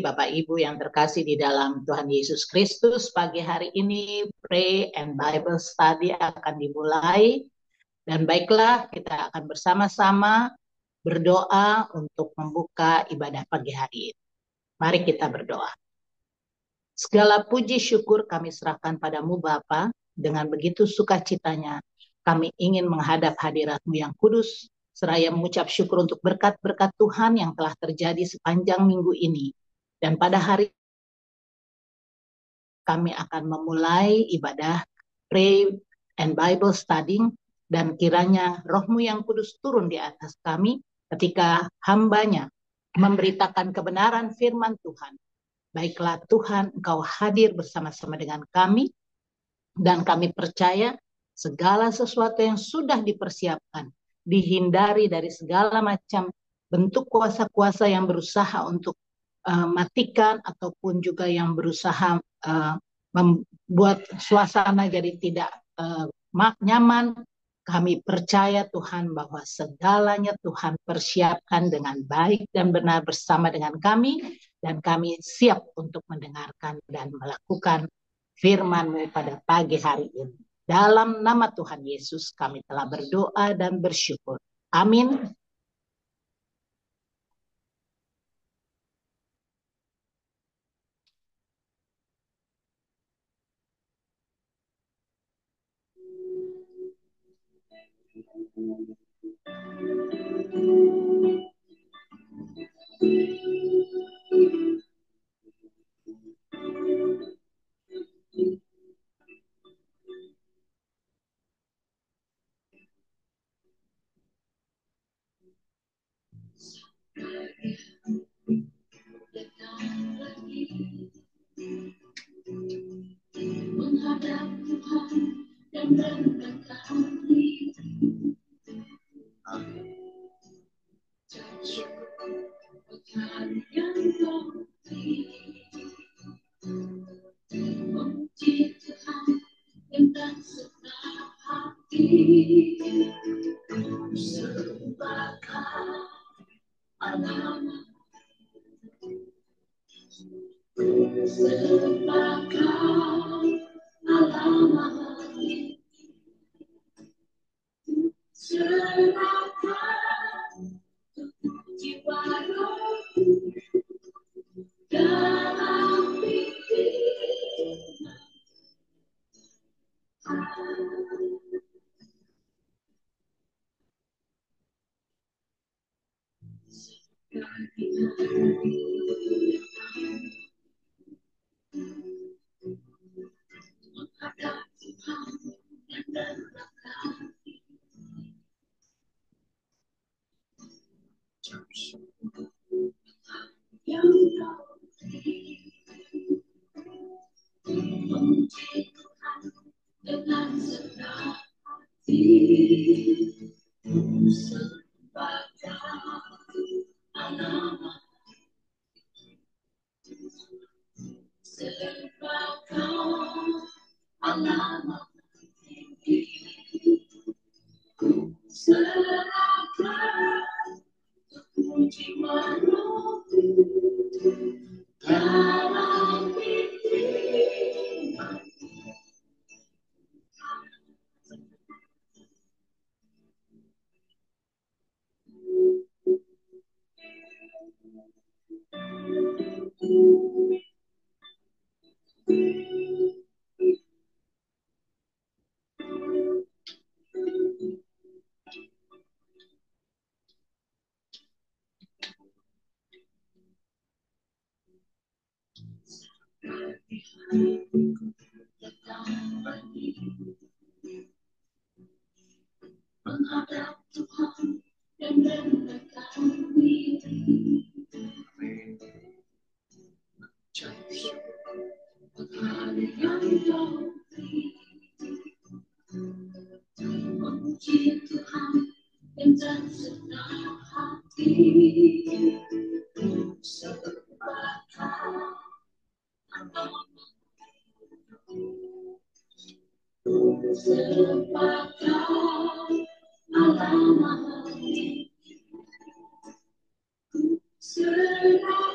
Bapak Ibu yang terkasih di dalam Tuhan Yesus Kristus, pagi hari ini Pray and Bible Study akan dimulai. Dan baiklah, kita akan bersama-sama berdoa untuk membuka ibadah pagi hari ini. Mari kita berdoa. Segala puji syukur kami serahkan padamu Bapa. Dengan begitu sukacitanya kami ingin menghadap hadirat-Mu yang kudus, seraya mengucap syukur untuk berkat-berkat Tuhan yang telah terjadi sepanjang minggu ini. Dan pada hari kami akan memulai ibadah Pray and Bible Study, dan kiranya Roh-Mu yang kudus turun di atas kami ketika hamba-Nya memberitakan kebenaran firman Tuhan. Baiklah Tuhan, Engkau hadir bersama-sama dengan kami, dan kami percaya segala sesuatu yang sudah dipersiapkan, dihindari dari segala macam bentuk kuasa-kuasa yang berusaha untuk matikan, ataupun juga yang berusaha membuat suasana jadi tidak nyaman. Kami percaya Tuhan bahwa segalanya Tuhan persiapkan dengan baik dan benar bersama dengan kami, dan kami siap untuk mendengarkan dan melakukan firman-Mu pada pagi hari ini. Dalam nama Tuhan Yesus kami telah berdoa dan bersyukur. Amin. Menghadap Tuhan dan merendahkan diri. Tuhan yang memuji Tuhan dengan segenap hati. Sembahkan Allah, sembahkan Allah, serahkan jiwa rohku dalam pikiran. Menghadap Tuhan dan merendahkan yang memuji Tuhan dengan segenap hati. Sembahkan Allah, sembahkan Allah, serahkan jiwa rohku dalam pikiran. Menghadap Tuhan dan merendahkan diri. Hari yang jauh memuji Tuhan dengan segenap hati. Sembahkan Allah, sembahkan Allah, serahkan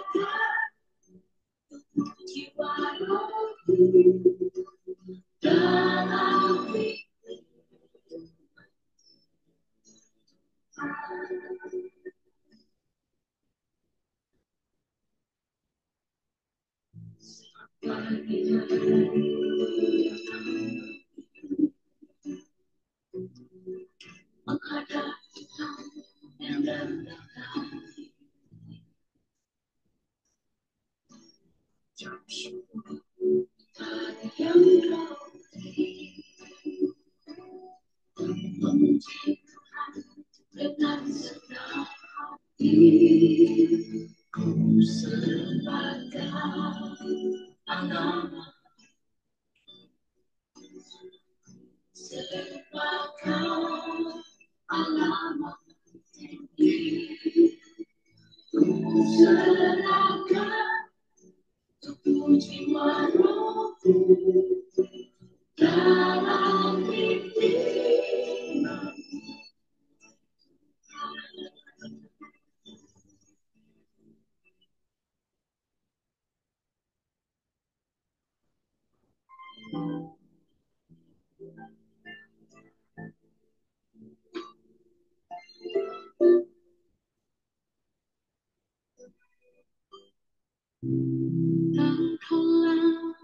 Engkaulah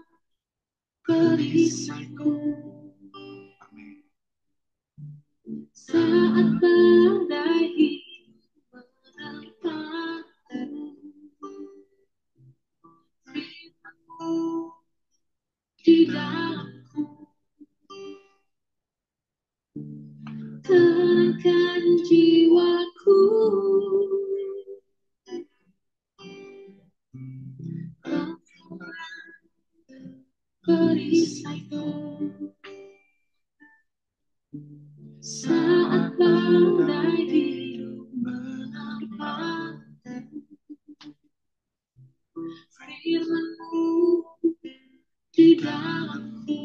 perisaiku saat badai menerpaku. Firman-Mu di dalamku tenangkan jiwaku. Engkaulah perisaiku saat badai hidup menerpa. Firman-Mu di dalamku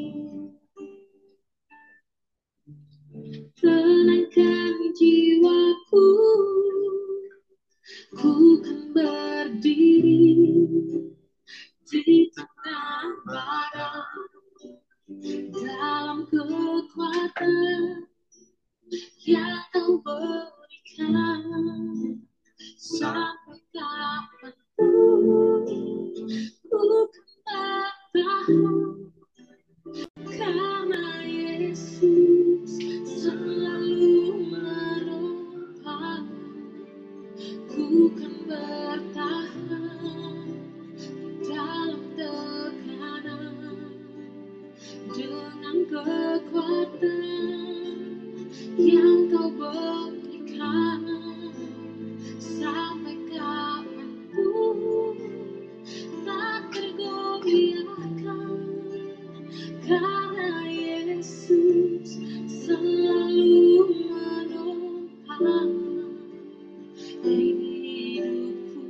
tenangkan jiwaku. Ku kan berdiri di tengah badai dalam kekuatan yang Kau berikan. Sampai kapanpun ku kan bertahan, karena Yesus selalu menopang. Ku kan bertahan dalam tekanan dengan kekuatan yang Kau berikan. Sampai kapanpun tak tergoyahkan, karena Yesus selalu menopang hidupku.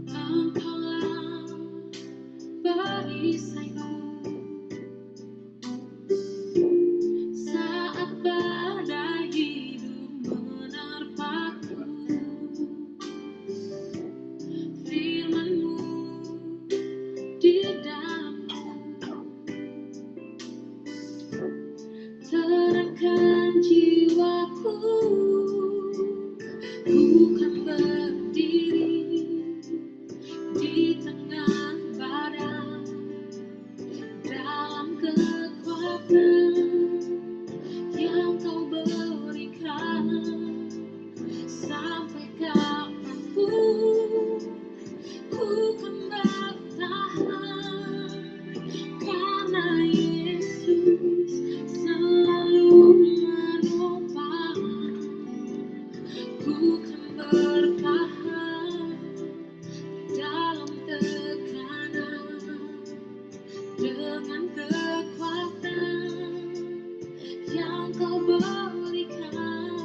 Engkaulah perisaiku saat badai hidup menerpaku. Firman-Mu di dalamku terangkan jiwaku. Ku kan berdiri di tengah badai dalam kekuatan yang Kau berikan. Sampai kapanpun ku kan bertahan, karena Yesus selalu menopang. Ku kan bertahan dalam tekanan dengan kekuatan yang Kau berikan.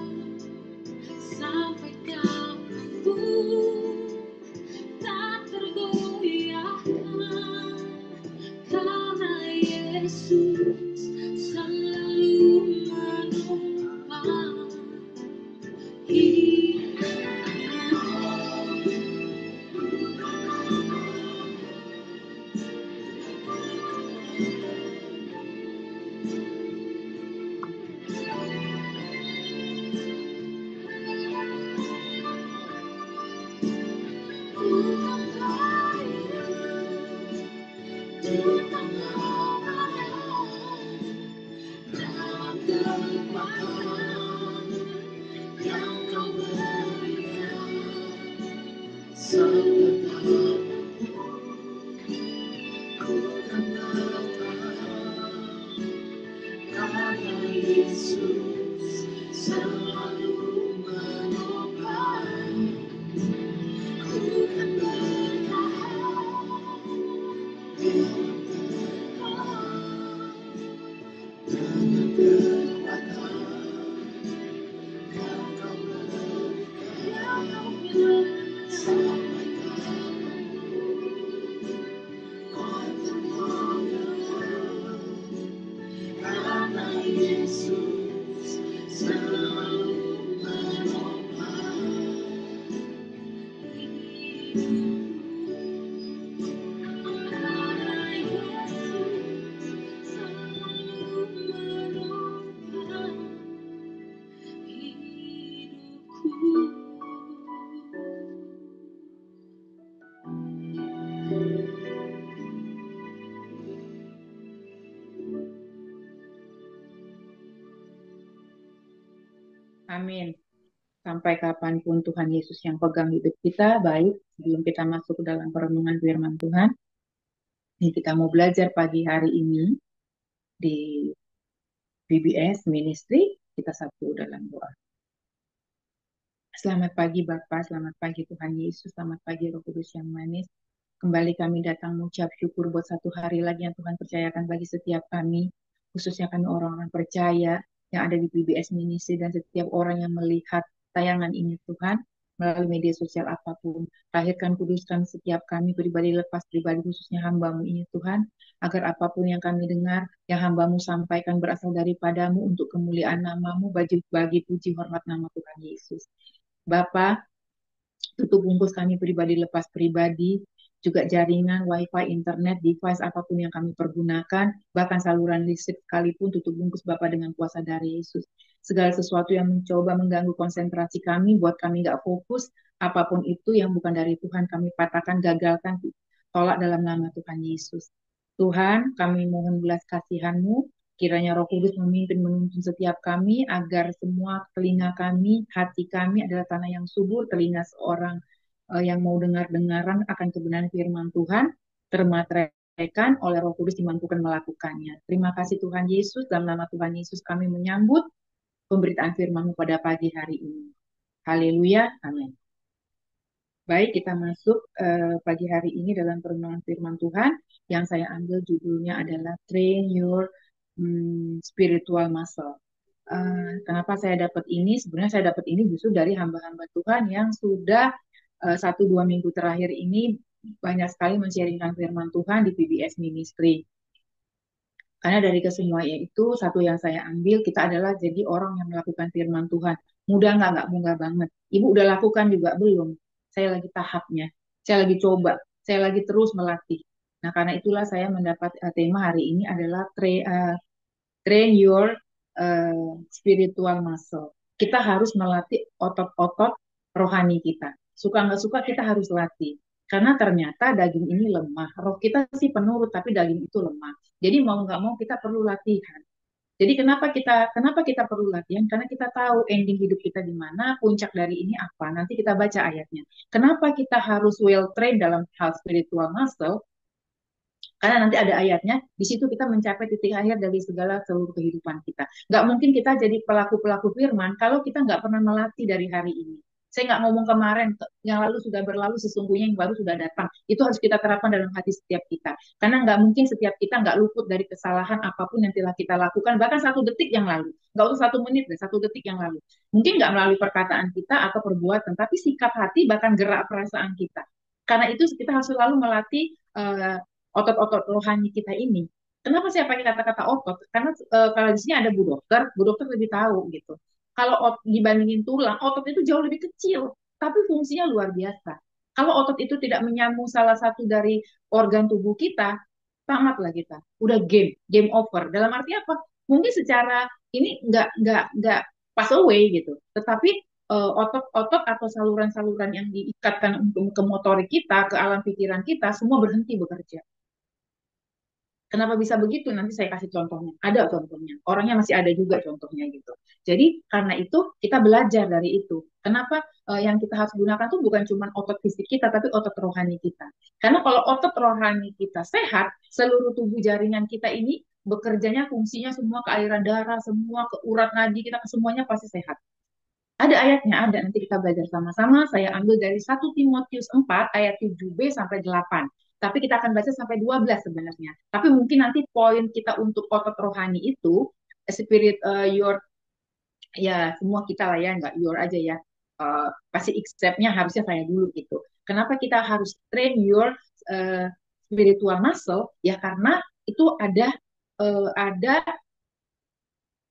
Sampai kapanpun Amin. Sampai kapanpun Tuhan Yesus yang pegang hidup kita, baik sebelum kita masuk ke dalam perenungan firman Tuhan, ini kita mau belajar pagi hari ini di BBS Ministry, kita satu dalam doa. Selamat pagi Bapak, selamat pagi Tuhan Yesus, selamat pagi Roh Kudus yang manis. Kembali kami datang mengucap syukur buat satu hari lagi yang Tuhan percayakan bagi setiap kami, khususnya kami orang-orang percaya yang ada di BBS Ministry dan setiap orang yang melihat tayangan ini Tuhan, melalui media sosial apapun. Lahirkan, kuduskan setiap kami pribadi lepas pribadi, khususnya hamba-Mu ini Tuhan, agar apapun yang kami dengar, yang hamba-Mu sampaikan berasal daripadamu untuk kemuliaan nama-Mu, bagi puji hormat nama Tuhan Yesus. Bapa, tutup bungkus kami pribadi lepas pribadi, juga jaringan, wifi, internet, device apapun yang kami pergunakan, bahkan saluran listrik sekalipun, tutup bungkus Bapa dengan kuasa dari Yesus. Segala sesuatu yang mencoba mengganggu konsentrasi kami, buat kami nggak fokus, apapun itu yang bukan dari Tuhan, kami patahkan, gagalkan, tolak dalam nama Tuhan Yesus. Tuhan, kami mohon belas kasihan-Mu, kiranya Roh Kudus memimpin menuntun setiap kami, agar semua telinga kami, hati kami adalah tanah yang subur, telinga seorang yang mau dengar-dengaran akan kebenaran firman Tuhan, termateraikan oleh Roh Kudus dimampukan melakukannya. Terima kasih Tuhan Yesus, dalam nama Tuhan Yesus kami menyambut pemberitaan firman-Mu pada pagi hari ini. Haleluya, amin. Baik, kita masuk pagi hari ini dalam perenungan firman Tuhan yang saya ambil judulnya adalah Train Your Spiritual Muscle. Kenapa saya dapat ini? Sebenarnya saya dapat ini justru dari hamba-hamba Tuhan yang sudah 1-2 minggu terakhir ini banyak sekali men-sharingkan firman Tuhan di PBS Ministry. Karena dari kesemuanya itu, satu yang saya ambil, kita adalah jadi orang yang melakukan firman Tuhan. Mudah nggak mudah banget. Ibu udah lakukan juga belum? Saya lagi tahapnya, saya lagi coba, saya lagi terus melatih. Nah, karena itulah saya mendapat tema hari ini adalah train your spiritual muscle. Kita harus melatih otot-otot rohani kita. Suka nggak suka kita harus latih. Karena ternyata daging ini lemah. Roh kita sih penurut, tapi daging itu lemah. Jadi mau nggak mau kita perlu latihan. Jadi kenapa kita perlu latihan? Karena kita tahu ending hidup kita di mana, puncak dari ini apa. Nanti kita baca ayatnya. Kenapa kita harus well trained dalam hal spiritual muscle? Karena nanti ada ayatnya, di situ kita mencapai titik akhir dari segala seluruh kehidupan kita. Nggak mungkin kita jadi pelaku-pelaku firman kalau kita nggak pernah melatih dari hari ini. Saya nggak ngomong kemarin, yang lalu sudah berlalu, sesungguhnya yang baru sudah datang. Itu harus kita terapkan dalam hati setiap kita. Karena nggak mungkin setiap kita nggak luput dari kesalahan apapun yang telah kita lakukan, bahkan 1 detik yang lalu. Nggak usah 1 menit, 1 detik yang lalu. Mungkin nggak melalui perkataan kita atau perbuatan, tapi sikap hati, bahkan gerak perasaan kita. Karena itu kita harus selalu melatih otot-otot rohani kita ini. Kenapa saya pakai kata-kata otot? Karena kalau di sini ada Bu Dokter lebih tahu gitu. Kalau dibandingin tulang, otot itu jauh lebih kecil, tapi fungsinya luar biasa. Kalau otot itu tidak menyambung salah satu dari organ tubuh kita, tamatlah kita. Udah game over. Dalam arti apa? Mungkin secara ini nggak pass away gitu. Tetapi otot-otot atau saluran-saluran yang diikatkan untuk ke motorik kita, ke alam pikiran kita, semua berhenti bekerja. Kenapa bisa begitu? Nanti saya kasih contohnya. Ada contohnya. Orangnya masih ada juga contohnya gitu. Jadi karena itu kita belajar dari itu. Kenapa yang kita harus gunakan tuh bukan cuma otot fisik kita, tapi otot rohani kita. Karena kalau otot rohani kita sehat, seluruh tubuh jaringan kita ini bekerjanya, fungsinya semua, ke aliran darah, semua ke urat nadi kita, semuanya pasti sehat. Ada ayatnya, ada. Nanti kita belajar sama-sama. Saya ambil dari 1 Timotius 4 ayat 7b sampai 8. Tapi kita akan baca sampai 12 sebenarnya. Tapi mungkin nanti poin kita untuk otot rohani itu, spirit your, ya semua kita lah ya, nggak your aja ya. Pasti accept-nya harusnya saya dulu gitu. Kenapa kita harus train your spiritual muscle? Ya karena itu ada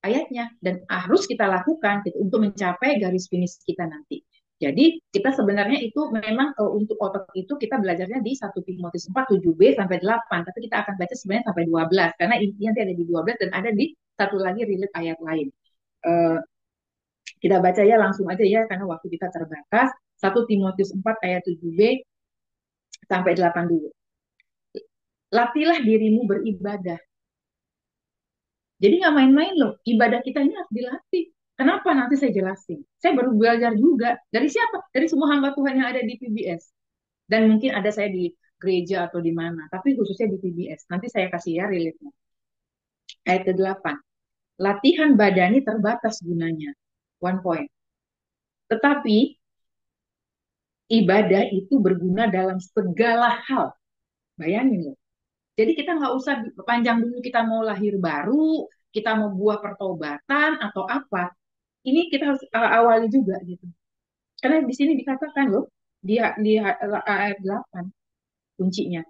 ayatnya dan harus kita lakukan gitu, untuk mencapai garis finish kita nanti. Jadi kita sebenarnya itu memang untuk otot itu kita belajarnya di 1 Timotius 4 7b sampai 8, tapi kita akan baca sebenarnya sampai 12 karena intinya ada di 12 dan ada di satu lagi relate ayat lain. Uh, kita baca ya langsung aja ya karena waktu kita terbatas. 1 Timotius 4 ayat 7b sampai 8 dulu. Latihlah dirimu beribadah. Jadi nggak main-main loh, ibadah kita ini harus dilatih. Kenapa? Nanti saya jelasin. Saya baru belajar juga. Dari siapa? Dari semua hamba Tuhan yang ada di PBS. Dan mungkin ada saya di gereja atau di mana. Tapi khususnya di PBS. Nanti saya kasih ya relate-nya. Ayat ke-8. Latihan badani terbatas gunanya. One point. Tetapi ibadah itu berguna dalam segala hal. Bayangin loh. Jadi kita nggak usah panjang dulu kita mau lahir baru, kita mau buah pertobatan atau apa. Ini kita harus awali juga gitu. Karena di sini dikatakan loh, di ayat 8 kuncinya.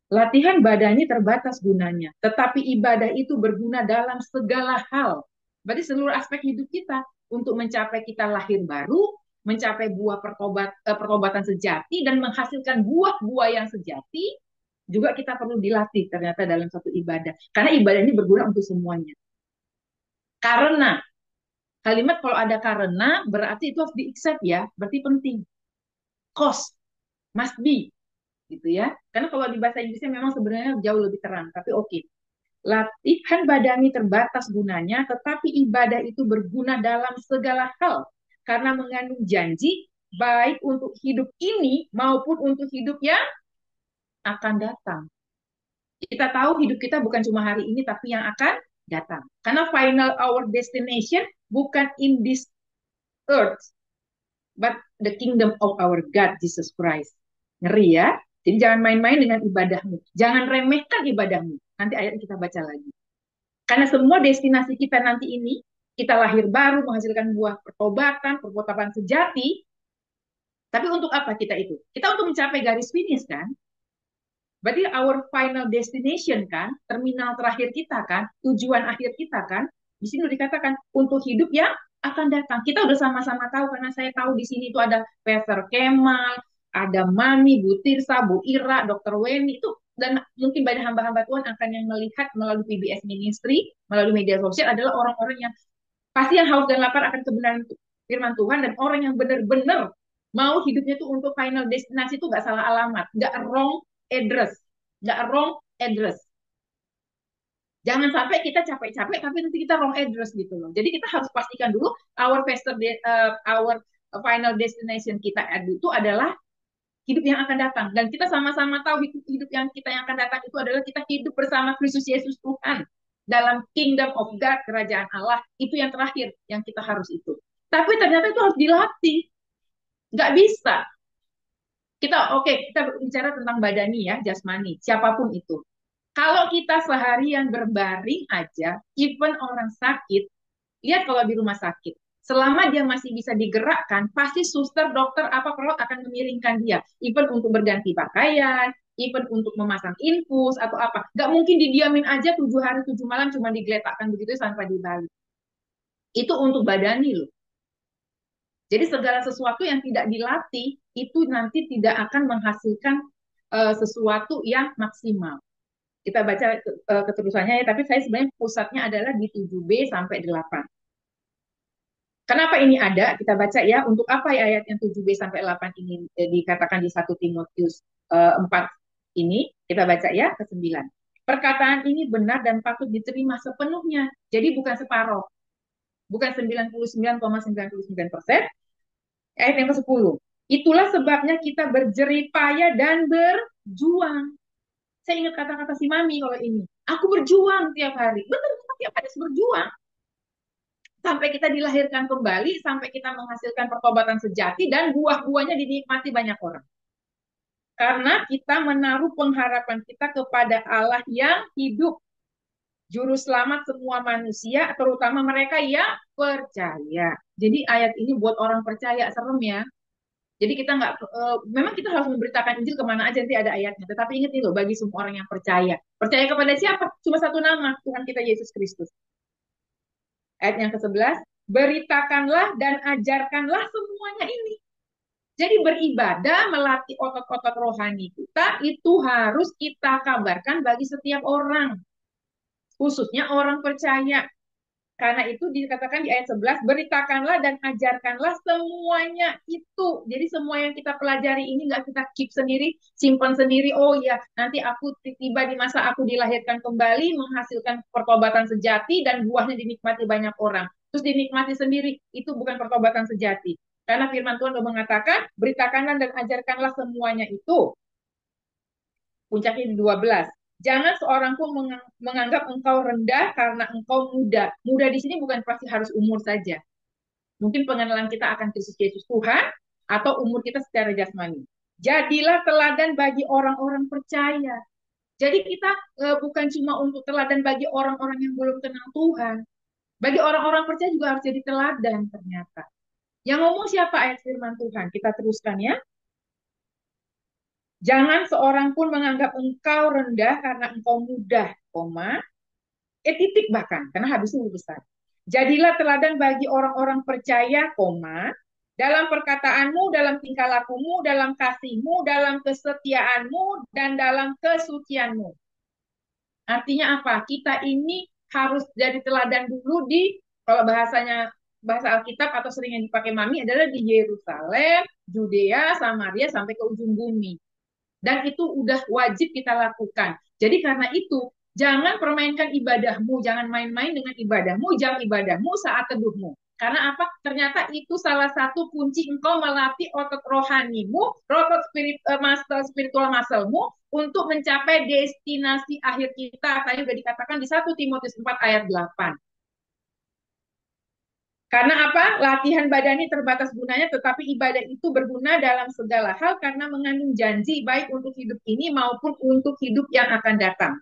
Latihan badannya terbatas gunanya, tetapi ibadah itu berguna dalam segala hal. Berarti seluruh aspek hidup kita untuk mencapai kita lahir baru, mencapai buah pertobatan sejati dan menghasilkan buah-buah yang sejati, juga kita perlu dilatih ternyata dalam satu ibadah. Karena ibadah ini berguna untuk semuanya. Karena kalimat kalau ada karena berarti itu harus di-accept ya, berarti penting. Cost, must be, gitu ya. Karena kalau di bahasa Inggrisnya memang sebenarnya jauh lebih terang, tapi oke. Latihan badani terbatas gunanya, tetapi ibadah itu berguna dalam segala hal. Karena mengandung janji, baik untuk hidup ini maupun untuk hidup yang akan datang. Kita tahu hidup kita bukan cuma hari ini, tapi yang akan datang. Karena final our destination bukan in this earth, but the kingdom of our God, Jesus Christ. Ngeri ya? Jadi jangan main-main dengan ibadahmu. Jangan remehkan ibadahmu. Nanti ayat kita baca lagi. Karena semua destinasi kita nanti ini, kita lahir baru, menghasilkan buah pertobatan sejati. Tapi untuk apa kita itu? Kita untuk mencapai garis finish kan? Berarti our final destination kan, terminal terakhir kita kan, tujuan akhir kita kan, di sini udah dikatakan untuk hidup yang akan datang. Kita udah sama-sama tahu karena saya tahu di sini itu ada Pastor Kemal, ada Mami, Bu Tirsa, Bu Ira, Dr. Weni itu, dan mungkin banyak hamba-hamba Tuhan akan yang melihat melalui PBS Ministry, melalui media sosial adalah orang-orang yang pasti yang haus dan lapar akan kebenaran firman Tuhan, dan orang yang benar-benar mau hidupnya tuh untuk final destinasi itu nggak salah alamat, nggak wrong address, nggak wrong address. Jangan sampai kita capek-capek tapi nanti kita wrong address gitu loh. Jadi kita harus pastikan dulu our final destination kita itu adalah hidup yang akan datang, dan kita sama-sama tahu hidup yang kita yang akan datang itu adalah kita hidup bersama Kristus Yesus Tuhan dalam kingdom of God, kerajaan Allah. Itu yang terakhir yang kita harus itu. Tapi ternyata itu harus dilatih. Nggak bisa kita bicara tentang badani ya, jasmani, siapapun itu. Kalau kita seharian berbaring aja, even orang sakit, lihat kalau di rumah sakit, selama dia masih bisa digerakkan, pasti suster, dokter, apa perawat akan memiringkan dia, even untuk berganti pakaian, even untuk memasang infus atau apa. Gak mungkin didiamin aja 7 hari 7 malam cuma digeletakkan begitu sampai dibalik. Itu untuk badani loh. Jadi segala sesuatu yang tidak dilatih itu nanti tidak akan menghasilkan sesuatu yang maksimal. Kita baca keterusannya ya, tapi saya sebenarnya pusatnya adalah di 7b sampai 8. Kenapa ini ada? Kita baca ya, untuk apa ya ayat yang 7b sampai 8 ini dikatakan di 1 Timotius 4 ini, kita baca ya ke 9. Perkataan ini benar dan patut diterima sepenuhnya. Jadi bukan separuh, bukan 99,99%. Ayat yang ke-10. Itulah sebabnya kita berjerih payah dan berjuang. Saya ingat kata-kata si Mami kalau ini. Aku berjuang tiap hari. Betul, kita tiap hari berjuang. Sampai kita dilahirkan kembali, sampai kita menghasilkan pertobatan sejati, dan buah-buahnya dinikmati banyak orang. Karena kita menaruh pengharapan kita kepada Allah yang hidup, juru selamat semua manusia, terutama mereka yang percaya. Jadi ayat ini buat orang percaya, serem ya. Jadi kita nggak, memang kita harus memberitakan Injil kemana aja nanti ada ayatnya. Tetapi ingat nih loh, bagi semua orang yang percaya. Percaya kepada siapa? Cuma satu nama, Tuhan kita Yesus Kristus. Ayat yang ke-11, beritakanlah dan ajarkanlah semuanya ini. Jadi beribadah, melatih otot-otot rohani kita, itu harus kita kabarkan bagi setiap orang. Khususnya orang percaya. Karena itu dikatakan di ayat 11, beritakanlah dan ajarkanlah semuanya itu. Jadi semua yang kita pelajari ini nggak kita keep sendiri, simpan sendiri. Oh ya, nanti aku tiba di masa aku dilahirkan kembali, menghasilkan pertobatan sejati, dan buahnya dinikmati banyak orang. Terus dinikmati sendiri, itu bukan pertobatan sejati. Karena firman Tuhan sudah mengatakan, beritakanlah dan ajarkanlah semuanya itu. Puncaknya di 12. Jangan seorang pun menganggap engkau rendah karena engkau muda. Muda di sini bukan pasti harus umur saja. Mungkin pengenalan kita akan Kristus Yesus Tuhan, atau umur kita secara jasmani. Jadilah teladan bagi orang-orang percaya. Jadi kita bukan cuma untuk teladan bagi orang-orang yang belum kenal Tuhan. Bagi orang-orang percaya juga harus jadi teladan ternyata. Yang ngomong siapa ayat firman Tuhan? Kita teruskan ya. Jangan seorang pun menganggap engkau rendah karena engkau mudah, koma, titik bahkan, karena habisnya lebih besar. Jadilah teladan bagi orang-orang percaya, koma, dalam perkataanmu, dalam tingkah lakumu, dalam kasihmu, dalam kesetiaanmu, dan dalam kesucianmu. Artinya apa? Kita ini harus jadi teladan dulu kalau bahasa Alkitab atau sering yang dipakai Mami adalah di Yerusalem, Judea, Samaria, sampai ke ujung bumi. Dan itu udah wajib kita lakukan. Jadi karena itu, jangan permainkan ibadahmu, jangan main-main dengan ibadahmu, jam ibadahmu, saat teduhmu. Karena apa? Ternyata itu salah satu kunci engkau melatih otot rohanimu, otot spiritual muscle-mu untuk mencapai destinasi akhir kita. Tadi sudah dikatakan di 1 Timotius 4 ayat 8. Karena apa? Latihan badani terbatas gunanya, tetapi ibadah itu berguna dalam segala hal karena mengandung janji baik untuk hidup ini maupun untuk hidup yang akan datang.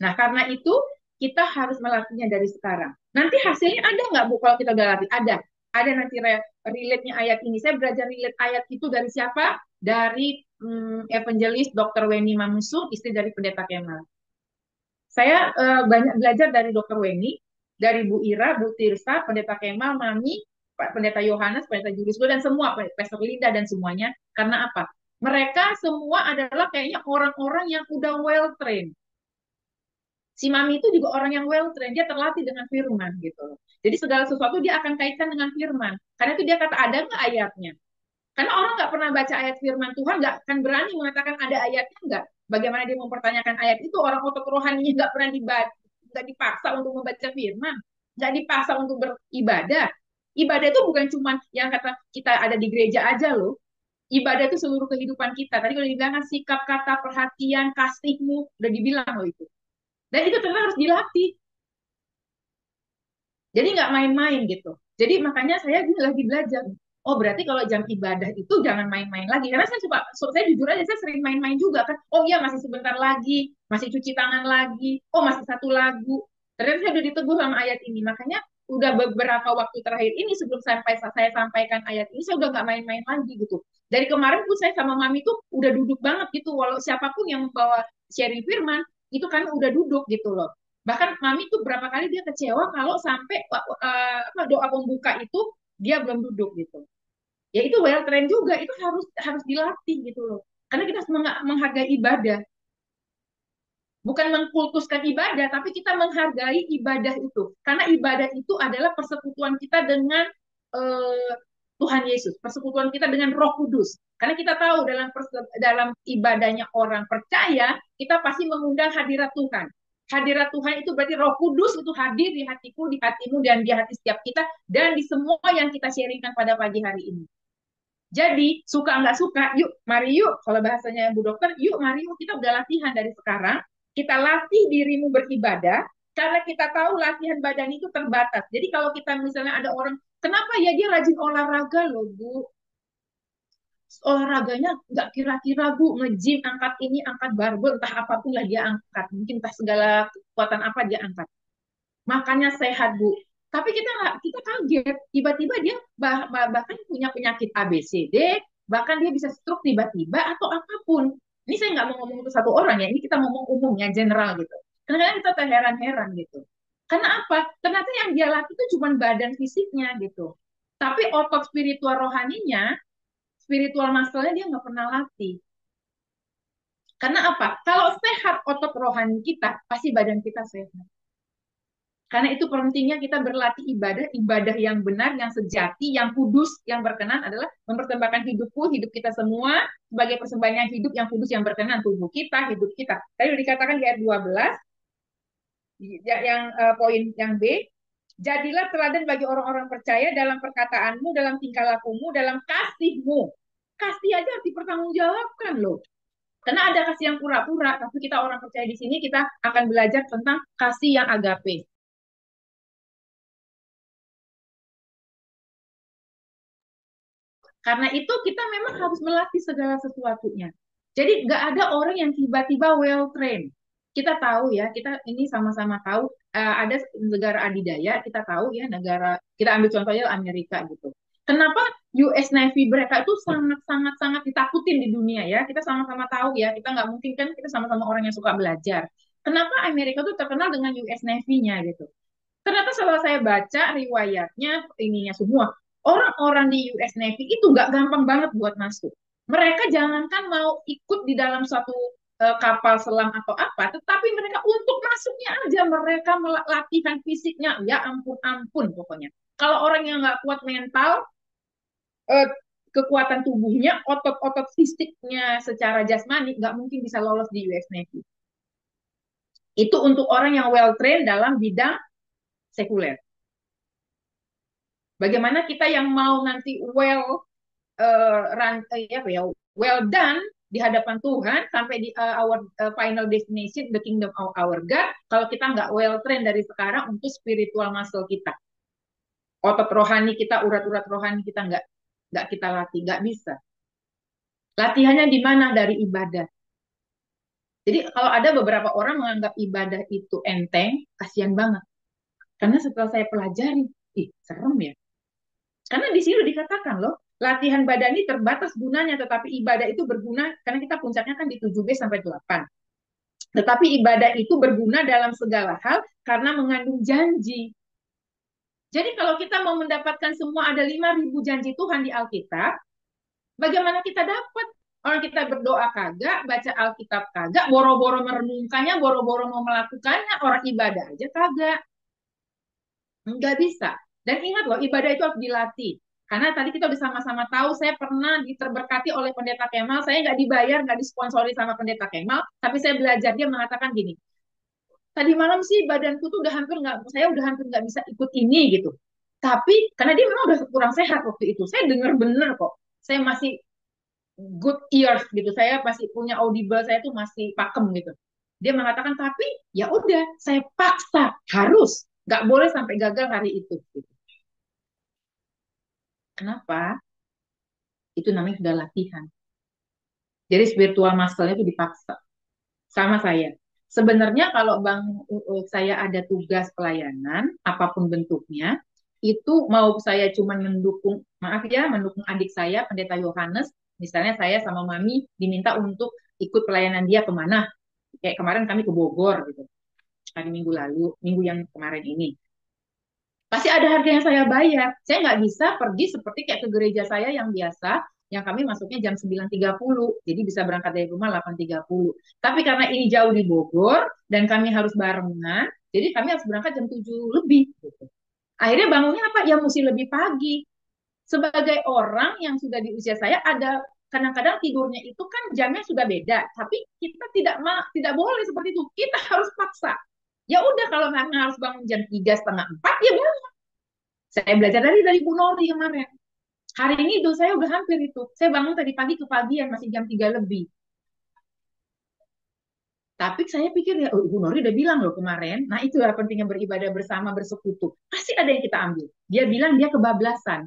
Nah, karena itu kita harus melatihnya dari sekarang. Nanti hasilnya ada nggak, Bu, kalau kita udah latih? Ada. Ada nanti relate-nya ayat ini. Saya belajar relate ayat itu dari siapa? Dari evangelis Dr. Weni Mamusung, istri dari Pendeta Kemal. Saya banyak belajar dari Dr. Weni, dari Bu Ira, Bu Tirsa, Pendeta Kemal, Mami, Pak Pendeta Yohanes, Pendeta Julius, dan semua, Pastor Linda dan semuanya. Karena apa? Mereka semua adalah kayaknya orang-orang yang udah well trained. Si Mami itu juga orang yang well trained, dia terlatih dengan firman gitu. Jadi segala sesuatu dia akan kaitkan dengan firman. Karena itu dia kata ada nggak ayatnya? Karena orang nggak pernah baca ayat firman Tuhan, nggak akan berani mengatakan ada ayatnya nggak. Bagaimana dia mempertanyakan ayat itu? Orang otak rohaninya nggak pernah dibaca, nggak dipaksa untuk membaca firman, nggak dipaksa untuk beribadah. Ibadah itu bukan cuma yang kata kita ada di gereja aja loh. Ibadah itu seluruh kehidupan kita. Tadi udah dibilang sikap, kata, perhatian, kasihmu, udah dibilang loh itu. Dan itu ternyata harus dilatih. Jadi nggak main-main gitu. Jadi makanya saya lagi belajar. Oh berarti kalau jam ibadah itu jangan main-main lagi. Karena saya jujur aja saya sering main-main juga kan. Oh iya masih sebentar lagi, masih cuci tangan lagi. Oh masih satu lagu. Ternyata saya udah ditegur sama ayat ini. Makanya udah beberapa waktu terakhir ini sebelum saya sampaikan ayat ini saya udah nggak main-main lagi gitu. Dari kemarin pun saya sama Mami tuh udah duduk banget gitu. Walau siapapun yang membawa sharing firman itu kan udah duduk gitu loh. Bahkan Mami tuh berapa kali dia kecewa kalau sampai doa pembuka itu dia belum duduk gitu. Ya itu well trained juga, itu harus harus dilatih gitu loh. Karena kita harus menghargai ibadah. Bukan mengkultuskan ibadah, tapi kita menghargai ibadah itu. Karena ibadah itu adalah persekutuan kita dengan Tuhan Yesus, persekutuan kita dengan Roh Kudus. Karena kita tahu dalam ibadahnya orang percaya, kita pasti mengundang hadirat Tuhan. Hadirat Tuhan itu berarti Roh Kudus itu hadir di hatiku, di hatimu, dan di hati setiap kita, dan di semua yang kita sharingkan pada pagi hari ini. Jadi, suka nggak suka, yuk, mari yuk, kalau bahasanya Bu Dokter, yuk, mari yuk, kita udah latihan dari sekarang, kita latih dirimu beribadah, karena kita tahu latihan badan itu terbatas. Jadi kalau kita misalnya ada orang, kenapa ya dia rajin olahraga loh, Bu? Olahraganya nggak kira-kira Bu, nge-gym, angkat ini, angkat barbel, entah apapun lah dia angkat. Mungkin entah segala kekuatan apa dia angkat. Makannya sehat Bu. Tapi kita kaget, tiba-tiba dia bahkan punya penyakit ABCD, bahkan dia bisa stroke tiba-tiba atau apapun. Ini saya nggak mau ngomong untuk satu orang ya, ini kita ngomong umumnya, general gitu. Karena kita terheran-heran gitu. Karena apa? Ternyata yang dia latih itu cuma badan fisiknya gitu. Tapi otot spiritual rohaninya, spiritual muscle-nya dia nggak pernah latih. Karena apa? Kalau sehat otot rohani kita, pasti badan kita sehat. Karena itu pentingnya kita berlatih ibadah yang benar, yang sejati, yang kudus, yang berkenan adalah mempersembahkan hidup kita semua sebagai persembahan yang hidup, yang kudus, yang berkenan, tubuh kita, hidup kita. Tadi dikatakan di ayat 12, yang poin yang B, jadilah teladan bagi orang-orang percaya dalam perkataanmu, dalam tingkah lakumu, dalam kasihmu. Kasih aja harus dipertanggungjawabkan loh. Karena ada kasih yang pura-pura, tapi kita orang percaya di sini kita akan belajar tentang kasih yang agape. Karena itu kita memang harus melatih segala sesuatunya. Jadi nggak ada orang yang tiba-tiba well trained. Kita tahu ya, kita ini sama-sama tahu ada negara adidaya, kita tahu ya negara, kita ambil contohnya Amerika gitu. Kenapa US Navy mereka itu sangat ditakutin di dunia ya? Kita sama-sama tahu ya, kita nggak mungkin kan kita sama-sama orang yang suka belajar. Kenapa Amerika itu terkenal dengan US Navy-nya gitu? Ternyata setelah saya baca riwayatnya, ininya semua, orang-orang di US Navy itu nggak gampang banget buat masuk. Mereka jangankan mau ikut di dalam suatu kapal selam atau apa, tetapi mereka untuk masuknya aja mereka latihan fisiknya, ya ampun pokoknya. Kalau orang yang nggak kuat mental, eh, kekuatan tubuhnya, otot-otot fisiknya secara jasmani nggak mungkin bisa lolos di US Navy. Itu untuk orang yang well trained dalam bidang sekuler. Bagaimana kita yang mau nanti well done di hadapan Tuhan sampai di our final destination, the kingdom of our God, kalau kita nggak well trained dari sekarang untuk spiritual muscle kita, otot rohani kita, urat-urat rohani kita nggak kita latih, nggak bisa. Latihannya di mana? Dari ibadah. Jadi kalau ada beberapa orang menganggap ibadah itu enteng, kasihan banget. Karena setelah saya pelajari, serem ya. Karena di sini dikatakan loh, latihan badan ini terbatas gunanya, tetapi ibadah itu berguna, karena kita puncaknya kan di 7B sampai 8. Tetapi ibadah itu berguna dalam segala hal karena mengandung janji. Jadi kalau kita mau mendapatkan semua ada 5.000 janji Tuhan di Alkitab, bagaimana kita dapat? Orang kita berdoa kagak, baca Alkitab kagak, boro-boro merenungkannya, boro-boro mau melakukannya, orang ibadah aja kagak. Nggak bisa. Dan ingat loh, ibadah itu harus dilatih. Karena tadi kita udah sama-sama tahu, saya pernah terberkati oleh Pendeta Kemal, saya nggak dibayar, nggak disponsori sama Pendeta Kemal, tapi saya belajar, dia mengatakan gini, tadi malam sih badanku tuh saya udah hampir nggak bisa ikut ini gitu. Tapi, karena dia memang udah kurang sehat waktu itu, saya dengar bener kok, saya masih good ears gitu, saya masih punya audible, saya tuh masih pakem gitu. Dia mengatakan, tapi ya udah, saya paksa, harus, nggak boleh sampai gagal hari itu. Gitu. Kenapa? Itu namanya sudah latihan. Jadi spiritual muscle-nya itu dipaksa. Sama saya. Sebenarnya kalau saya ada tugas pelayanan, apapun bentuknya, itu mau saya cuma mendukung adik saya, Pendeta Yohanes, misalnya saya sama Mami diminta untuk ikut pelayanan dia kemana. Kayak kemarin kami ke Bogor, gitu. Hari Minggu lalu, minggu yang kemarin ini. Pasti ada harga yang saya bayar. Saya nggak bisa pergi seperti kayak ke gereja saya yang biasa, yang kami masuknya jam 9.30. Jadi bisa berangkat dari rumah 8.30. Tapi karena ini jauh di Bogor, dan kami harus barengan, jadi kami harus berangkat jam 7 lebih. Gitu. Akhirnya bangunnya apa? Ya mesti lebih pagi. sebagai orang yang sudah di usia saya, ada kadang-kadang tidurnya itu kan jamnya sudah beda, tapi kita tidak boleh seperti itu. Kita harus paksa. Ya udah, kalau memang harus bangun jam 3:30, 4 ya bangun. Saya belajar dari Bu Nori kemarin. Hari ini itu saya udah hampir itu. Saya bangun tadi pagi kepagian, masih jam 3 lebih. Tapi saya pikir ya, oh, Ibu Nori udah bilang loh kemarin, nah itu ya pentingnya beribadah bersama, bersekutu. Pasti ada yang kita ambil. Dia bilang dia kebablasan.